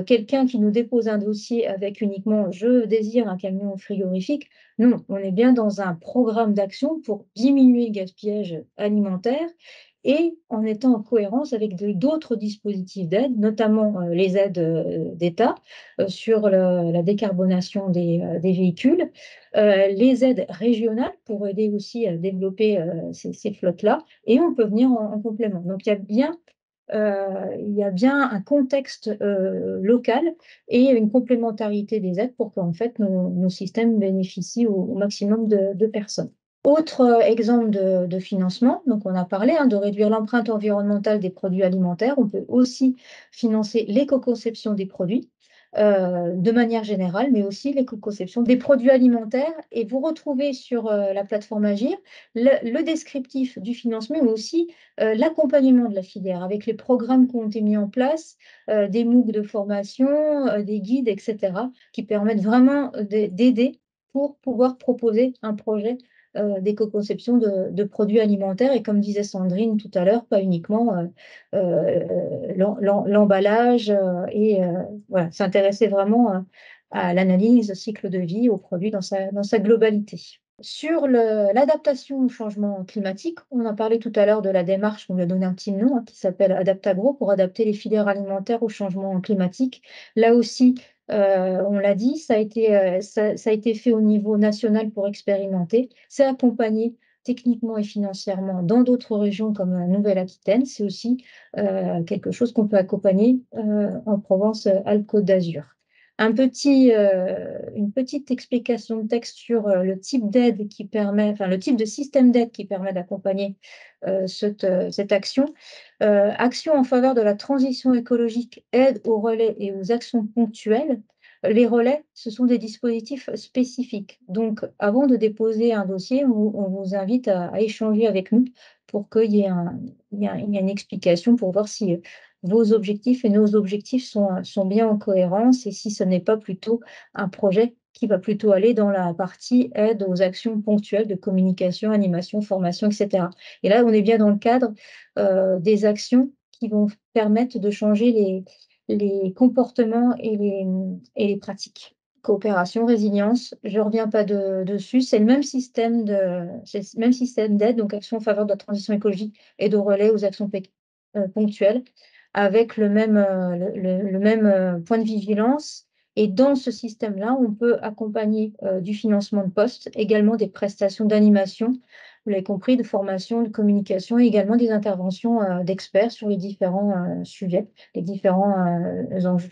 Quelqu'un qui nous dépose un dossier avec uniquement je désire un camion frigorifique, non, on est bien dans un programme d'action pour diminuer le gaspillage alimentaire et en étant en cohérence avec d'autres dispositifs d'aide, notamment les aides d'État sur la décarbonation des véhicules, les aides régionales pour aider aussi à développer ces flottes-là, et on peut venir en complément. Donc il y a bien un contexte local et une complémentarité des aides pour qu'en fait nos systèmes bénéficient au maximum de personnes. Autre exemple de financement, donc on a parlé de réduire l'empreinte environnementale des produits alimentaires. On peut aussi financer l'éco-conception des produits de manière générale, mais aussi l'éco-conception des produits alimentaires. Et vous retrouvez sur la plateforme Agir le descriptif du financement, mais aussi l'accompagnement de la filière avec les programmes qui ont été mis en place, des MOOC de formation, des guides, etc., qui permettent vraiment d'aider pour pouvoir proposer un projet d'éco-conception de produits alimentaires. Et comme disait Sandrine tout à l'heure, pas uniquement l'emballage voilà, s'intéresser vraiment à l'analyse, cycle de vie, au produit dans sa globalité. Sur l'adaptation au changement climatique, on a parlé tout à l'heure de la démarche, on lui a donné un petit nom qui s'appelle Adaptagro pour adapter les filières alimentaires au changement climatique. Là aussi, on l'a dit, ça a été fait au niveau national pour expérimenter. C'est accompagné techniquement et financièrement dans d'autres régions comme la Nouvelle-Aquitaine. C'est aussi quelque chose qu'on peut accompagner en Provence-Alpes-Côte d'Azur. Une petite explication de texte sur le type d'aide qui permet, enfin le type de système d'aide qui permet d'accompagner cette action. Action en faveur de la transition écologique, aide aux relais et aux actions ponctuelles. Les relais, ce sont des dispositifs spécifiques. Donc, avant de déposer un dossier, on vous invite à échanger avec nous pour qu'il y ait une explication pour voir si vos objectifs et nos objectifs sont bien en cohérence et si ce n'est pas plutôt un projet qui va plutôt aller dans la partie aide aux actions ponctuelles de communication, animation, formation, etc. Et là, on est bien dans le cadre des actions qui vont permettre de changer les comportements et les pratiques. Coopération, résilience, je ne reviens pas dessus, c'est le même système d'aide, donc action en faveur de la transition écologique et de relais aux actions ponctuelles, avec le même point de vigilance. Et dans ce système-là, on peut accompagner du financement de poste, également des prestations d'animation, vous l'avez compris, de formation, de communication, et également des interventions d'experts sur les différents sujets, les différents enjeux.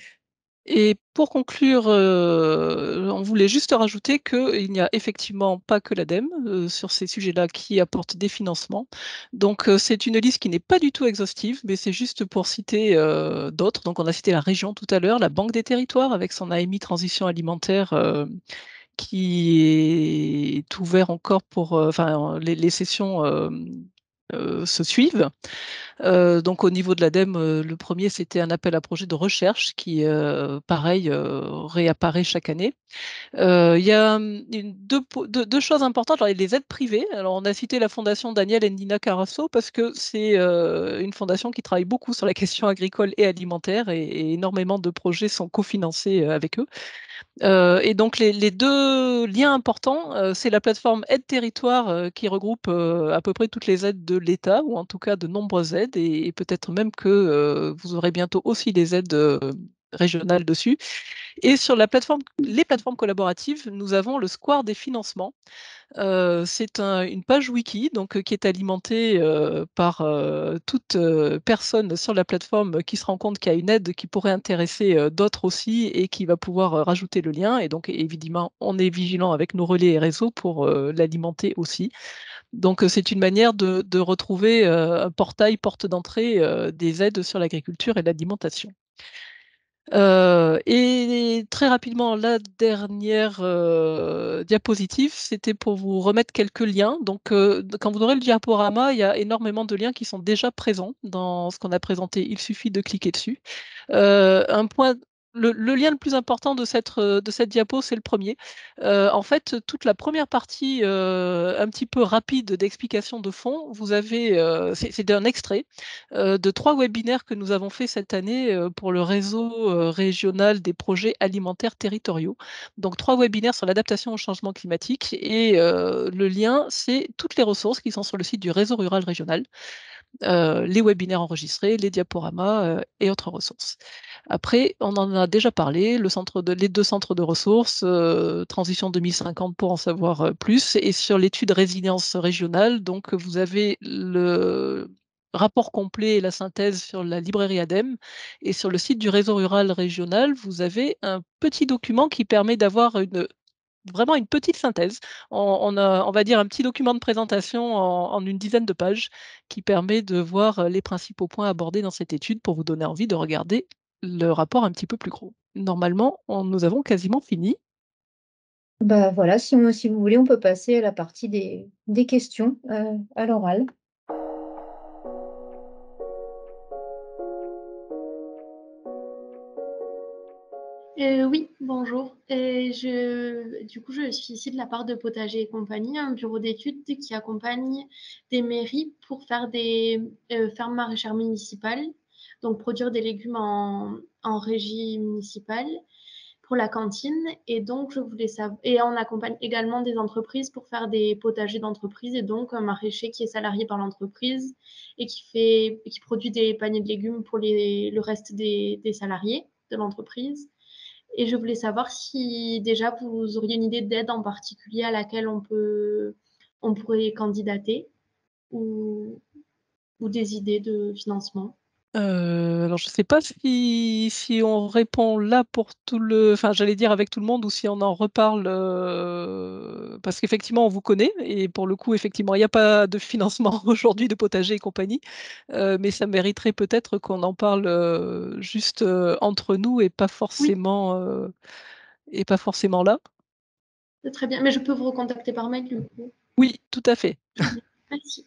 Et pour conclure, on voulait juste rajouter qu'il n'y a effectivement pas que l'ADEME, sur ces sujets-là qui apporte des financements. Donc, c'est une liste qui n'est pas du tout exhaustive, mais c'est juste pour citer, d'autres. Donc on a cité la région tout à l'heure, la Banque des territoires avec son AMI transition alimentaire, qui est ouvert encore pour, enfin les sessions, se suivent. Donc au niveau de l'ADEME, le premier c'était un appel à projet de recherche qui, pareil, réapparaît chaque année. Il y a, une 2 choses importantes. Alors il y a les aides privées. Alors on a cité la fondation Daniel Endina Carasso parce que c'est, une fondation qui travaille beaucoup sur la question agricole et alimentaire et énormément de projets sont cofinancés, avec eux. Et donc les 2 liens importants, c'est la plateforme Aide Territoire, qui regroupe, à peu près toutes les aides de l'État ou en tout cas de nombreuses aides et peut-être même que, vous aurez bientôt aussi des aides, régionales dessus. Et sur la plateforme les plateformes collaboratives, nous avons le square des financements. C'est une page wiki donc qui est alimentée, par, toute, personne sur la plateforme qui se rend compte qu'il y a une aide qui pourrait intéresser, d'autres aussi et qui va pouvoir, rajouter le lien et donc évidemment, on est vigilant avec nos relais et réseaux pour, l'alimenter aussi. Donc, c'est une manière de retrouver, un portail, porte d'entrée, des aides sur l'agriculture et l'alimentation. Et très rapidement, la dernière, diapositive, c'était pour vous remettre quelques liens. Donc, quand vous aurez le diaporama, il y a énormément de liens qui sont déjà présents dans ce qu'on a présenté. Il suffit de cliquer dessus. Un point le lien le plus important de cette diapo, c'est le premier. En fait, toute la première partie, un petit peu rapide d'explication de fond, vous avez, c'est un extrait, de 3 webinaires que nous avons fait cette année, pour le réseau, régional des projets alimentaires territoriaux. Donc 3 webinaires sur l'adaptation au changement climatique et le lien, c'est toutes les ressources qui sont sur le site du réseau rural régional, les webinaires enregistrés, les diaporamas, et autres ressources. Après, on en a déjà parlé, les 2 centres de ressources, Transition 2050 pour en savoir, plus et sur l'étude résilience régionale, donc vous avez le rapport complet et la synthèse sur la librairie ADEME et sur le site du réseau rural régional, vous avez un petit document qui permet d'avoir vraiment une petite synthèse. On va dire un petit document de présentation en une dizaine de pages qui permet de voir, les principaux points abordés dans cette étude pour vous donner envie de regarder le rapport un petit peu plus gros. Normalement, nous avons quasiment fini. Bah, voilà, si vous voulez, on peut passer à la partie des questions, à l'oral. Oui, bonjour. Du coup, je suis ici de la part de Potager et Compagnie, un bureau d'études qui accompagne des mairies pour faire des fermes maraîchères municipales, donc produire des légumes en régie municipale pour la cantine. Et donc, je voulais savoir. Et on accompagne également des entreprises pour faire des potagers d'entreprise et donc un maraîcher qui est salarié par l'entreprise et qui produit des paniers de légumes pour le reste des salariés de l'entreprise. Et je voulais savoir si déjà vous auriez une idée d'aide en particulier à laquelle on pourrait candidater ou, ou des idées de financement. Alors je ne sais pas si on répond là pour tout le enfin j'allais dire avec tout le monde ou si on en reparle, parce qu'effectivement on vous connaît et pour le coup effectivement il n'y a pas de financement aujourd'hui de potager et compagnie, mais ça mériterait peut-être qu'on en parle, juste, entre nous Oui, et pas forcément là. c'est très bien. Mais je peux vous recontacter par mail du coup. Oui, tout à fait. Très bien. Merci.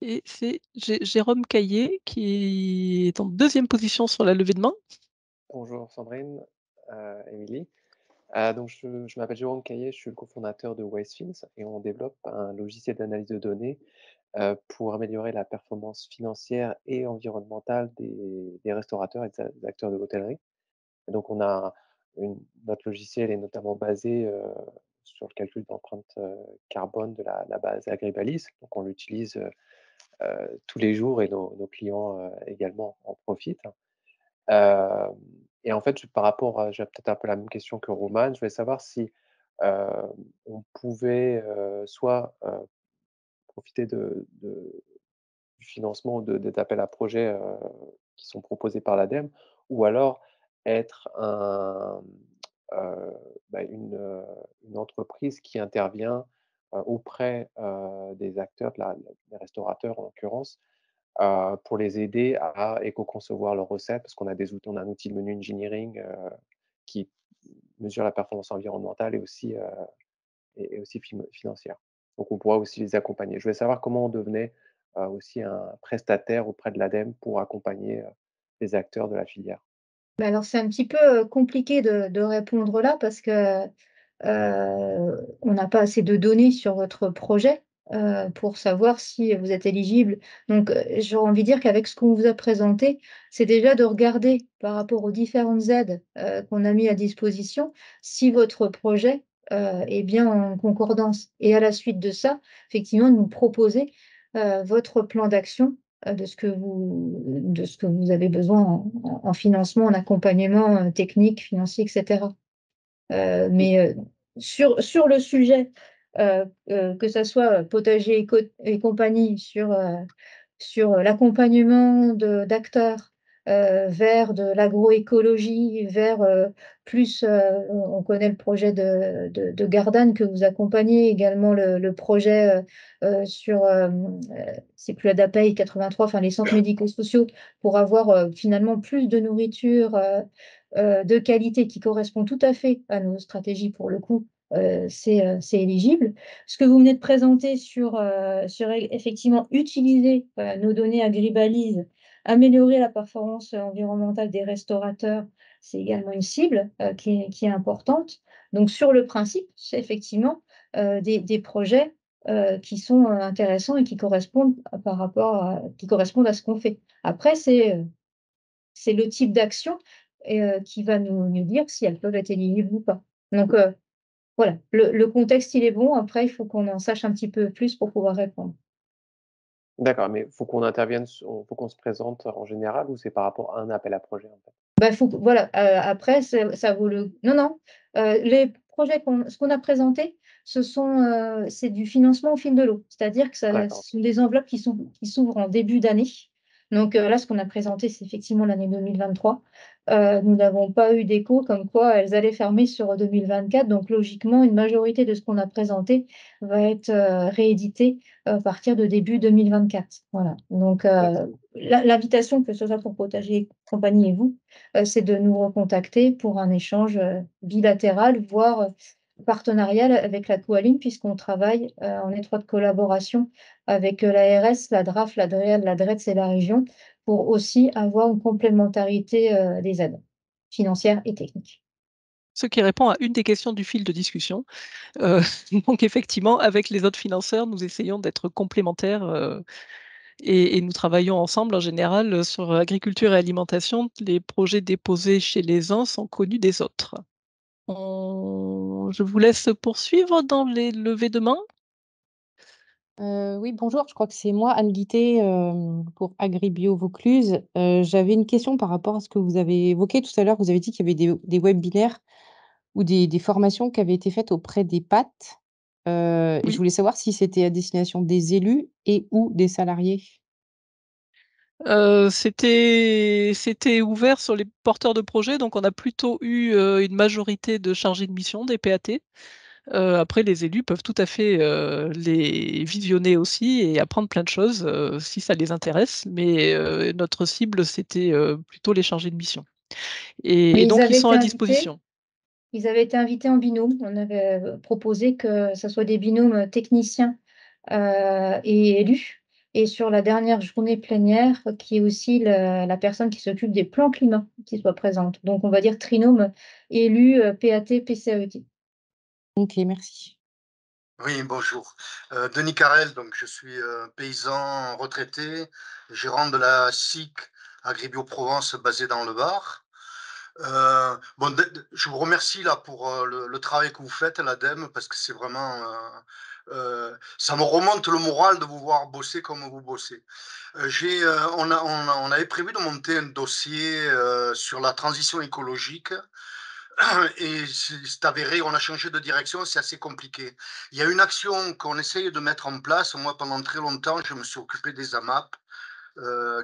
Et c'est Jérôme Caillé qui est en deuxième position sur la levée de main. Bonjour Sandrine, Émilie. Donc je m'appelle Jérôme Caillet, je suis le cofondateur de WiseFins et on développe un logiciel d'analyse de données pour améliorer la performance financière et environnementale des restaurateurs et des acteurs de l'hôtellerie. Et donc notre logiciel est notamment basé sur le calcul d'empreinte carbone de la base Agribalis. Donc on l'utilise tous les jours et nos clients également en profitent. Hem et en fait, par rapport à j'ai peut-être un peu la même question que Roman, je voulais savoir si, on pouvait, soit, profiter du financement des appels à projets, qui sont proposés par l'ADEME ou alors être heu, une entreprise qui intervient, auprès, des acteurs des restaurateurs en l'occurrence, pour les aider à éco-concevoir leurs recettes parce qu'on a des outils on a un outil de menu engineering, qui mesure la performance environnementale et aussi financière. Donc on pourra aussi les accompagner. Je voulais savoir comment on devenait, aussi un prestataire auprès de l'ADEME pour accompagner, les acteurs de la filière. Bah, alors c'est un petit peu, compliqué de répondre là parce que, on n'a pas assez de données sur votre projet, pour savoir si vous êtes éligible. Donc, j'aurais envie de dire qu'avec ce qu'on vous a présenté, c'est déjà de regarder par rapport aux différentes aides, qu'on a mis à disposition, si votre projet, est bien en concordance et à la suite de ça, effectivement, de nous proposer, votre plan d'action, de ce que vous avez besoin en financement, en accompagnement, technique, financier et cetera. Oui, Mais sur le sujet, que ça soit potager et compagnie, sur l'accompagnement d'acteurs, vers de l'agroécologie, vers, plus, on connaît le projet de Gardanne que vous accompagnez, également le projet, sur, c'est plus l'ADAPEI 83, enfin les centres médico-sociaux pour avoir, finalement plus de nourriture, de qualité qui correspond tout à fait à nos stratégies pour le coup, c'est éligible. Ce que vous venez de présenter sur effectivement utiliser, nos données Agribalise, améliorer la performance environnementale des restaurateurs, c'est également une cible, qui est importante. Donc sur le principe, c'est effectivement, des projets, qui sont, intéressants et qui correspondent qui correspondent à ce qu'on fait. Après c'est le type d'action et qui va nous dire si elles peuvent être éligibles ou pas. Donc voilà, le contexte, il est bon. Après, il faut qu'on en sache un petit peu plus pour pouvoir répondre. d'accord, mais faut qu'on intervienne faut qu'on se présente en général ou c'est par rapport à un appel à projet, en fait? Bah, faut que voilà, après ça vaut le non, non, les projets ce qu'on a présenté, c'est du financement au fil de l'eau. C'est-à-dire que D'accord, ce sont des enveloppes qui s'ouvrent en début d'année. Donc, là, ce qu'on a présenté, c'est effectivement l'année 2023. Nous n'avons pas eu d'écho comme quoi elles allaient fermer sur 2024. Donc logiquement, une majorité de ce qu'on a présenté va être, réédité à partir de début 2024. Voilà. Donc, merci beaucoup. l'invitation, que ce soit pour Potager et compagnie et vous, c'est de nous recontacter pour un échange, bilatéral, voire, partenarial avec la Coalim puisqu'on travaille, en étroite collaboration avec, l'ARS, la DRAF, la DREAL, la DRETS et la région pour aussi avoir une complémentarité, des aides financières et techniques. Ce qui répond à une des questions du fil de discussion. Heu, donc effectivement, avec les autres financeurs, nous essayons d'être complémentaires, et nous travaillons ensemble en général, sur agriculture et alimentation. Les projets déposés chez les uns sont connus des autres. Je vous laisse poursuivre dans les levées de main. Oui, bonjour, je crois que c'est moi, Anne Guittet, pour Agribio Vaucluse. J'avais une question par rapport à ce que vous avez évoqué tout à l'heure. Vous avez dit qu'il y avait des webinaires ou des formations qui avaient été faites auprès des PAT, et je Oui, voulais savoir si c'était à destination des élus et ou des salariés? c'était ouvert sur les porteurs de projets, donc on a plutôt eu, une majorité de chargés de mission, des PAT. Après les élus peuvent tout à fait, les visionner aussi et apprendre plein de choses, si ça les intéresse, mais notre cible, c'était, plutôt les chargés de mission et Mais ils donc ils avaient sont été à invités disposition. Ils avaient été invités en binôme. On avait, proposé que ça soit des binômes, techniciens, et élus et sur la dernière journée plénière, qu'il y ait aussi la personne qui s'occupe des plans climat qui soit présente. Donc on va dire trinôme élu, PAT, PCAET. OK, merci. Oui, bonjour. Denis Carrel, donc je suis paysan retraité, gérant de la SIC Agribio Provence basée dans le Var. Bon, je vous remercie là pour le travail que vous faites, l'ADEME, parce que c'est vraiment, ça me remonte le moral de vous voir bosser comme vous bossez. On avait prévu de monter un dossier sur la transition écologique et c'est avéré, on a changé de direction, c'est assez compliqué. Il y a une action qu'on essaye de mettre en place. Moi, pendant très longtemps, je me suis occupé des AMAP.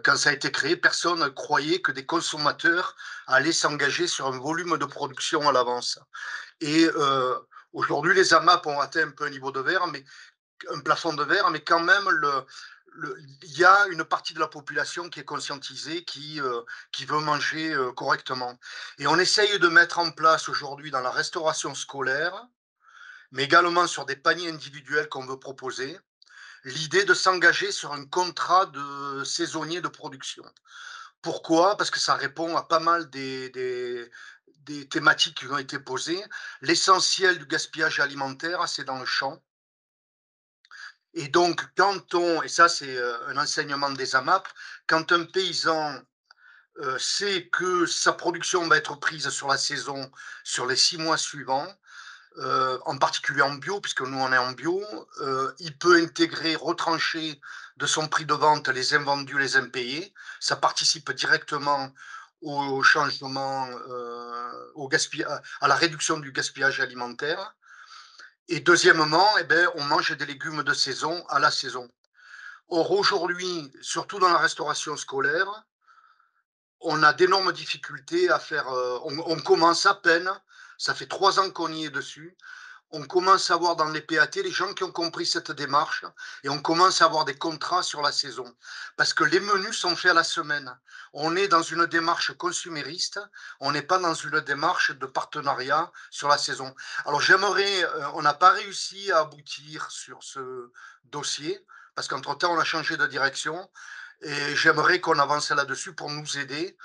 Quand ça a été créé, personne ne croyait que des consommateurs allaient s'engager sur un volume de production à l'avance. Et aujourd'hui, les AMAP ont atteint un peu un niveau de verre, mais un plafond de verre, mais quand même, il y a une partie de la population qui est conscientisée, qui veut manger correctement. Et on essaye de mettre en place aujourd'hui dans la restauration scolaire, mais également sur des paniers individuels qu'on veut proposer, l'idée de s'engager sur un contrat de saisonnier de production. Pourquoi? Parce que ça répond à pas mal des thématiques qui ont été posées. L'essentiel du gaspillage alimentaire, c'est dans le champ. Et donc, et ça c'est un enseignement des AMAP, quand un paysan sait que sa production va être prise sur la saison, sur les 6 mois suivants, en particulier en bio, puisque nous on est en bio, il peut intégrer, retrancher de son prix de vente les invendus, les impayés. Ça participe directement au changement, à la réduction du gaspillage alimentaire. Et deuxièmement, eh ben, on mange des légumes de saison à la saison. Or, aujourd'hui, surtout dans la restauration scolaire, on a d'énormes difficultés à faire. On commence à peine, ça fait 3 ans qu'on y est dessus. On commence à voir dans les PAT les gens qui ont compris cette démarche et on commence à avoir des contrats sur la saison. Parce que les menus sont faits à la semaine. On est dans une démarche consumériste, on n'est pas dans une démarche de partenariat sur la saison. Alors j'aimerais, on n'a pas réussi à aboutir sur ce dossier parce qu'entre-temps on a changé de direction. Et j'aimerais qu'on avance là-dessus pour nous aider,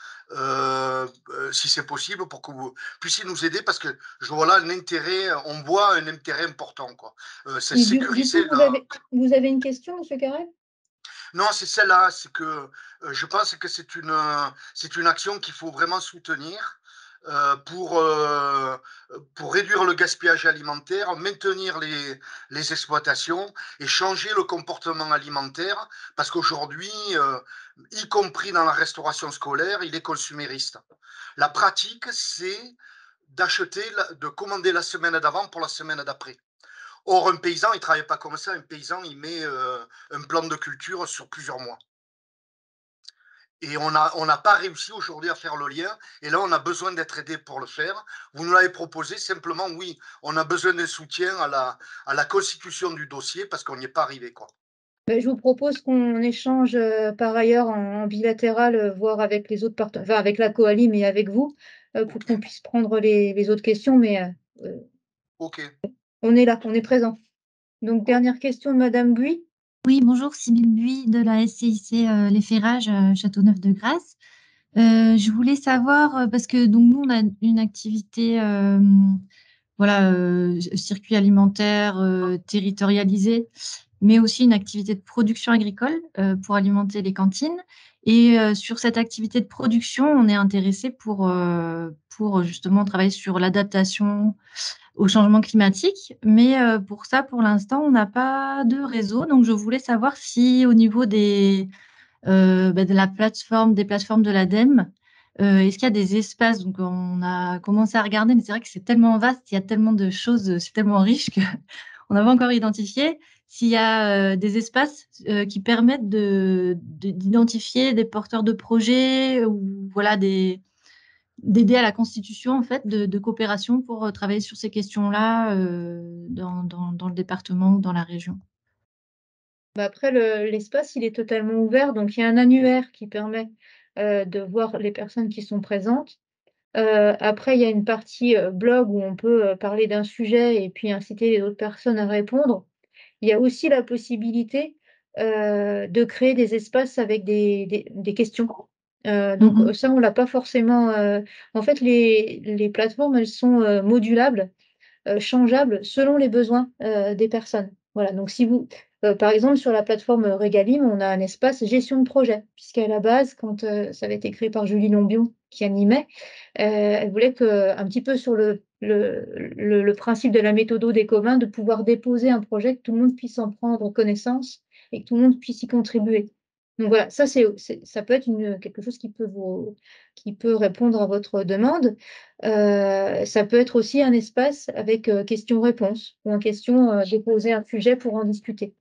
si c'est possible, pour que vous puissiez nous aider, parce que je vois là un intérêt, on voit un intérêt important, quoi. C'est Et du sécuriser coup, vous avez une question, Monsieur Carrel? Non, c'est celle-là, c'est que je pense que c'est une action qu'il faut vraiment soutenir pour réduire le gaspillage alimentaire, maintenir les exploitations et changer le comportement alimentaire, parce qu'aujourd'hui, y compris dans la restauration scolaire, il est consumériste. La pratique, c'est de commander la semaine d'avant pour la semaine d'après. Or, un paysan, il ne travaille pas comme ça. Un paysan, il met un plan de culture sur plusieurs mois. Et on n'a pas réussi aujourd'hui à faire le lien. Et là, on a besoin d'être aidé pour le faire. Vous nous l'avez proposé, simplement, oui, on a besoin d'un soutien à la constitution du dossier parce qu'on n'y est pas arrivé, quoi. Je vous propose qu'on échange par ailleurs en bilatéral, voire avec les autres partenaires, enfin avec la Coalim et avec vous, pour qu'on puisse prendre les autres questions. Mais Ok. on est là, on est présent. Donc, dernière question de Madame Buis. Oui, bonjour, Sybille Buis de la SCIC Les Ferrages, Châteauneuf-de-Grâce. Je voulais savoir, parce que donc, nous, on a une activité circuit alimentaire territorialisé, mais aussi une activité de production agricole pour alimenter les cantines. Et sur cette activité de production, on est intéressé pour justement travailler sur l'adaptation au changement climatique. Mais pour ça, pour l'instant, on n'a pas de réseau. Donc, je voulais savoir si au niveau des plateformes de l'ADEME, est-ce qu'il y a des espaces? Donc, on a commencé à regarder, mais c'est vrai que c'est tellement vaste, il y a tellement de choses, c'est tellement riche qu'on n'a pas encore identifié. S'il y a des espaces qui permettent d'identifier des porteurs de projets ou voilà, d'aider à la constitution en fait, de coopération pour travailler sur ces questions-là dans le département ou dans la région. Après, l'espace, il est totalement ouvert. Donc, il y a un annuaire qui permet de voir les personnes qui sont présentes. Après, il y a une partie blog où on peut parler d'un sujet et puis inciter les autres personnes à répondre. Il y a aussi la possibilité de créer des espaces avec des questions. Donc, ça, on ne l'a pas forcément. En fait, les plateformes, elles sont modulables, changeables selon les besoins des personnes. Voilà. Donc, si vous, par exemple, sur la plateforme Regalim, on a un espace gestion de projet, puisqu'à la base, quand ça avait été créé par Julie Lombion qui animait, elle voulait que, un petit peu sur le principe de la méthode des communs, de pouvoir déposer un projet, que tout le monde puisse en prendre connaissance et que tout le monde puisse y contribuer. Donc voilà, ça peut être quelque chose qui peut répondre à votre demande. Ça peut être aussi un espace avec questions-réponses ou déposer un sujet pour en discuter.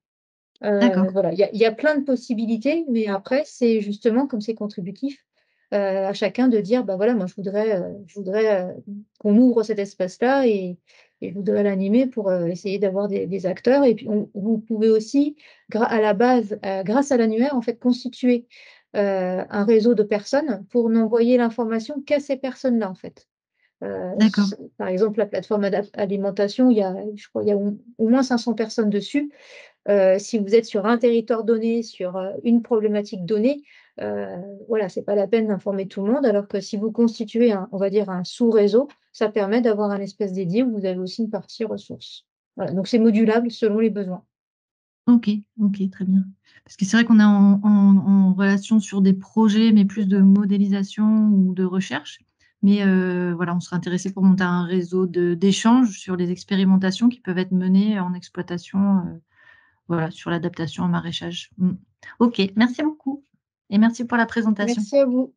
D'accord. Voilà, il y a plein de possibilités, mais après, c'est justement comme c'est contributif, à chacun de dire, bah voilà, moi je voudrais qu'on ouvre cet espace-là et je voudrais l'animer pour essayer d'avoir des acteurs. Et puis vous pouvez aussi, à la base, grâce à l'annuaire, en fait, constituer un réseau de personnes pour n'envoyer l'information qu'à ces personnes-là, en fait. D'accord. Par exemple, la plateforme alimentation, je crois, il y a au moins 500 personnes dessus. Si vous êtes sur un territoire donné, sur une problématique donnée, voilà, c'est pas la peine d'informer tout le monde. Alors que si vous constituez on va dire un sous-réseau, ça permet d'avoir un espace dédié où vous avez aussi une partie ressources. Voilà, donc c'est modulable selon les besoins. Ok, très bien. Parce que c'est vrai qu'on est en relation sur des projets, mais plus de modélisation ou de recherche. Mais voilà, on serait intéressé pour monter un réseau d'échanges sur les expérimentations qui peuvent être menées en exploitation, voilà, sur l'adaptation au maraîchage. Ok, merci beaucoup. Et merci pour la présentation. Merci à vous.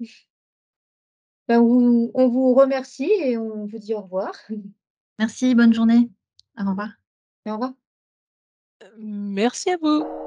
Ben, on vous remercie et on vous dit au revoir. Merci, bonne journée. Au revoir. Au revoir. Merci à vous.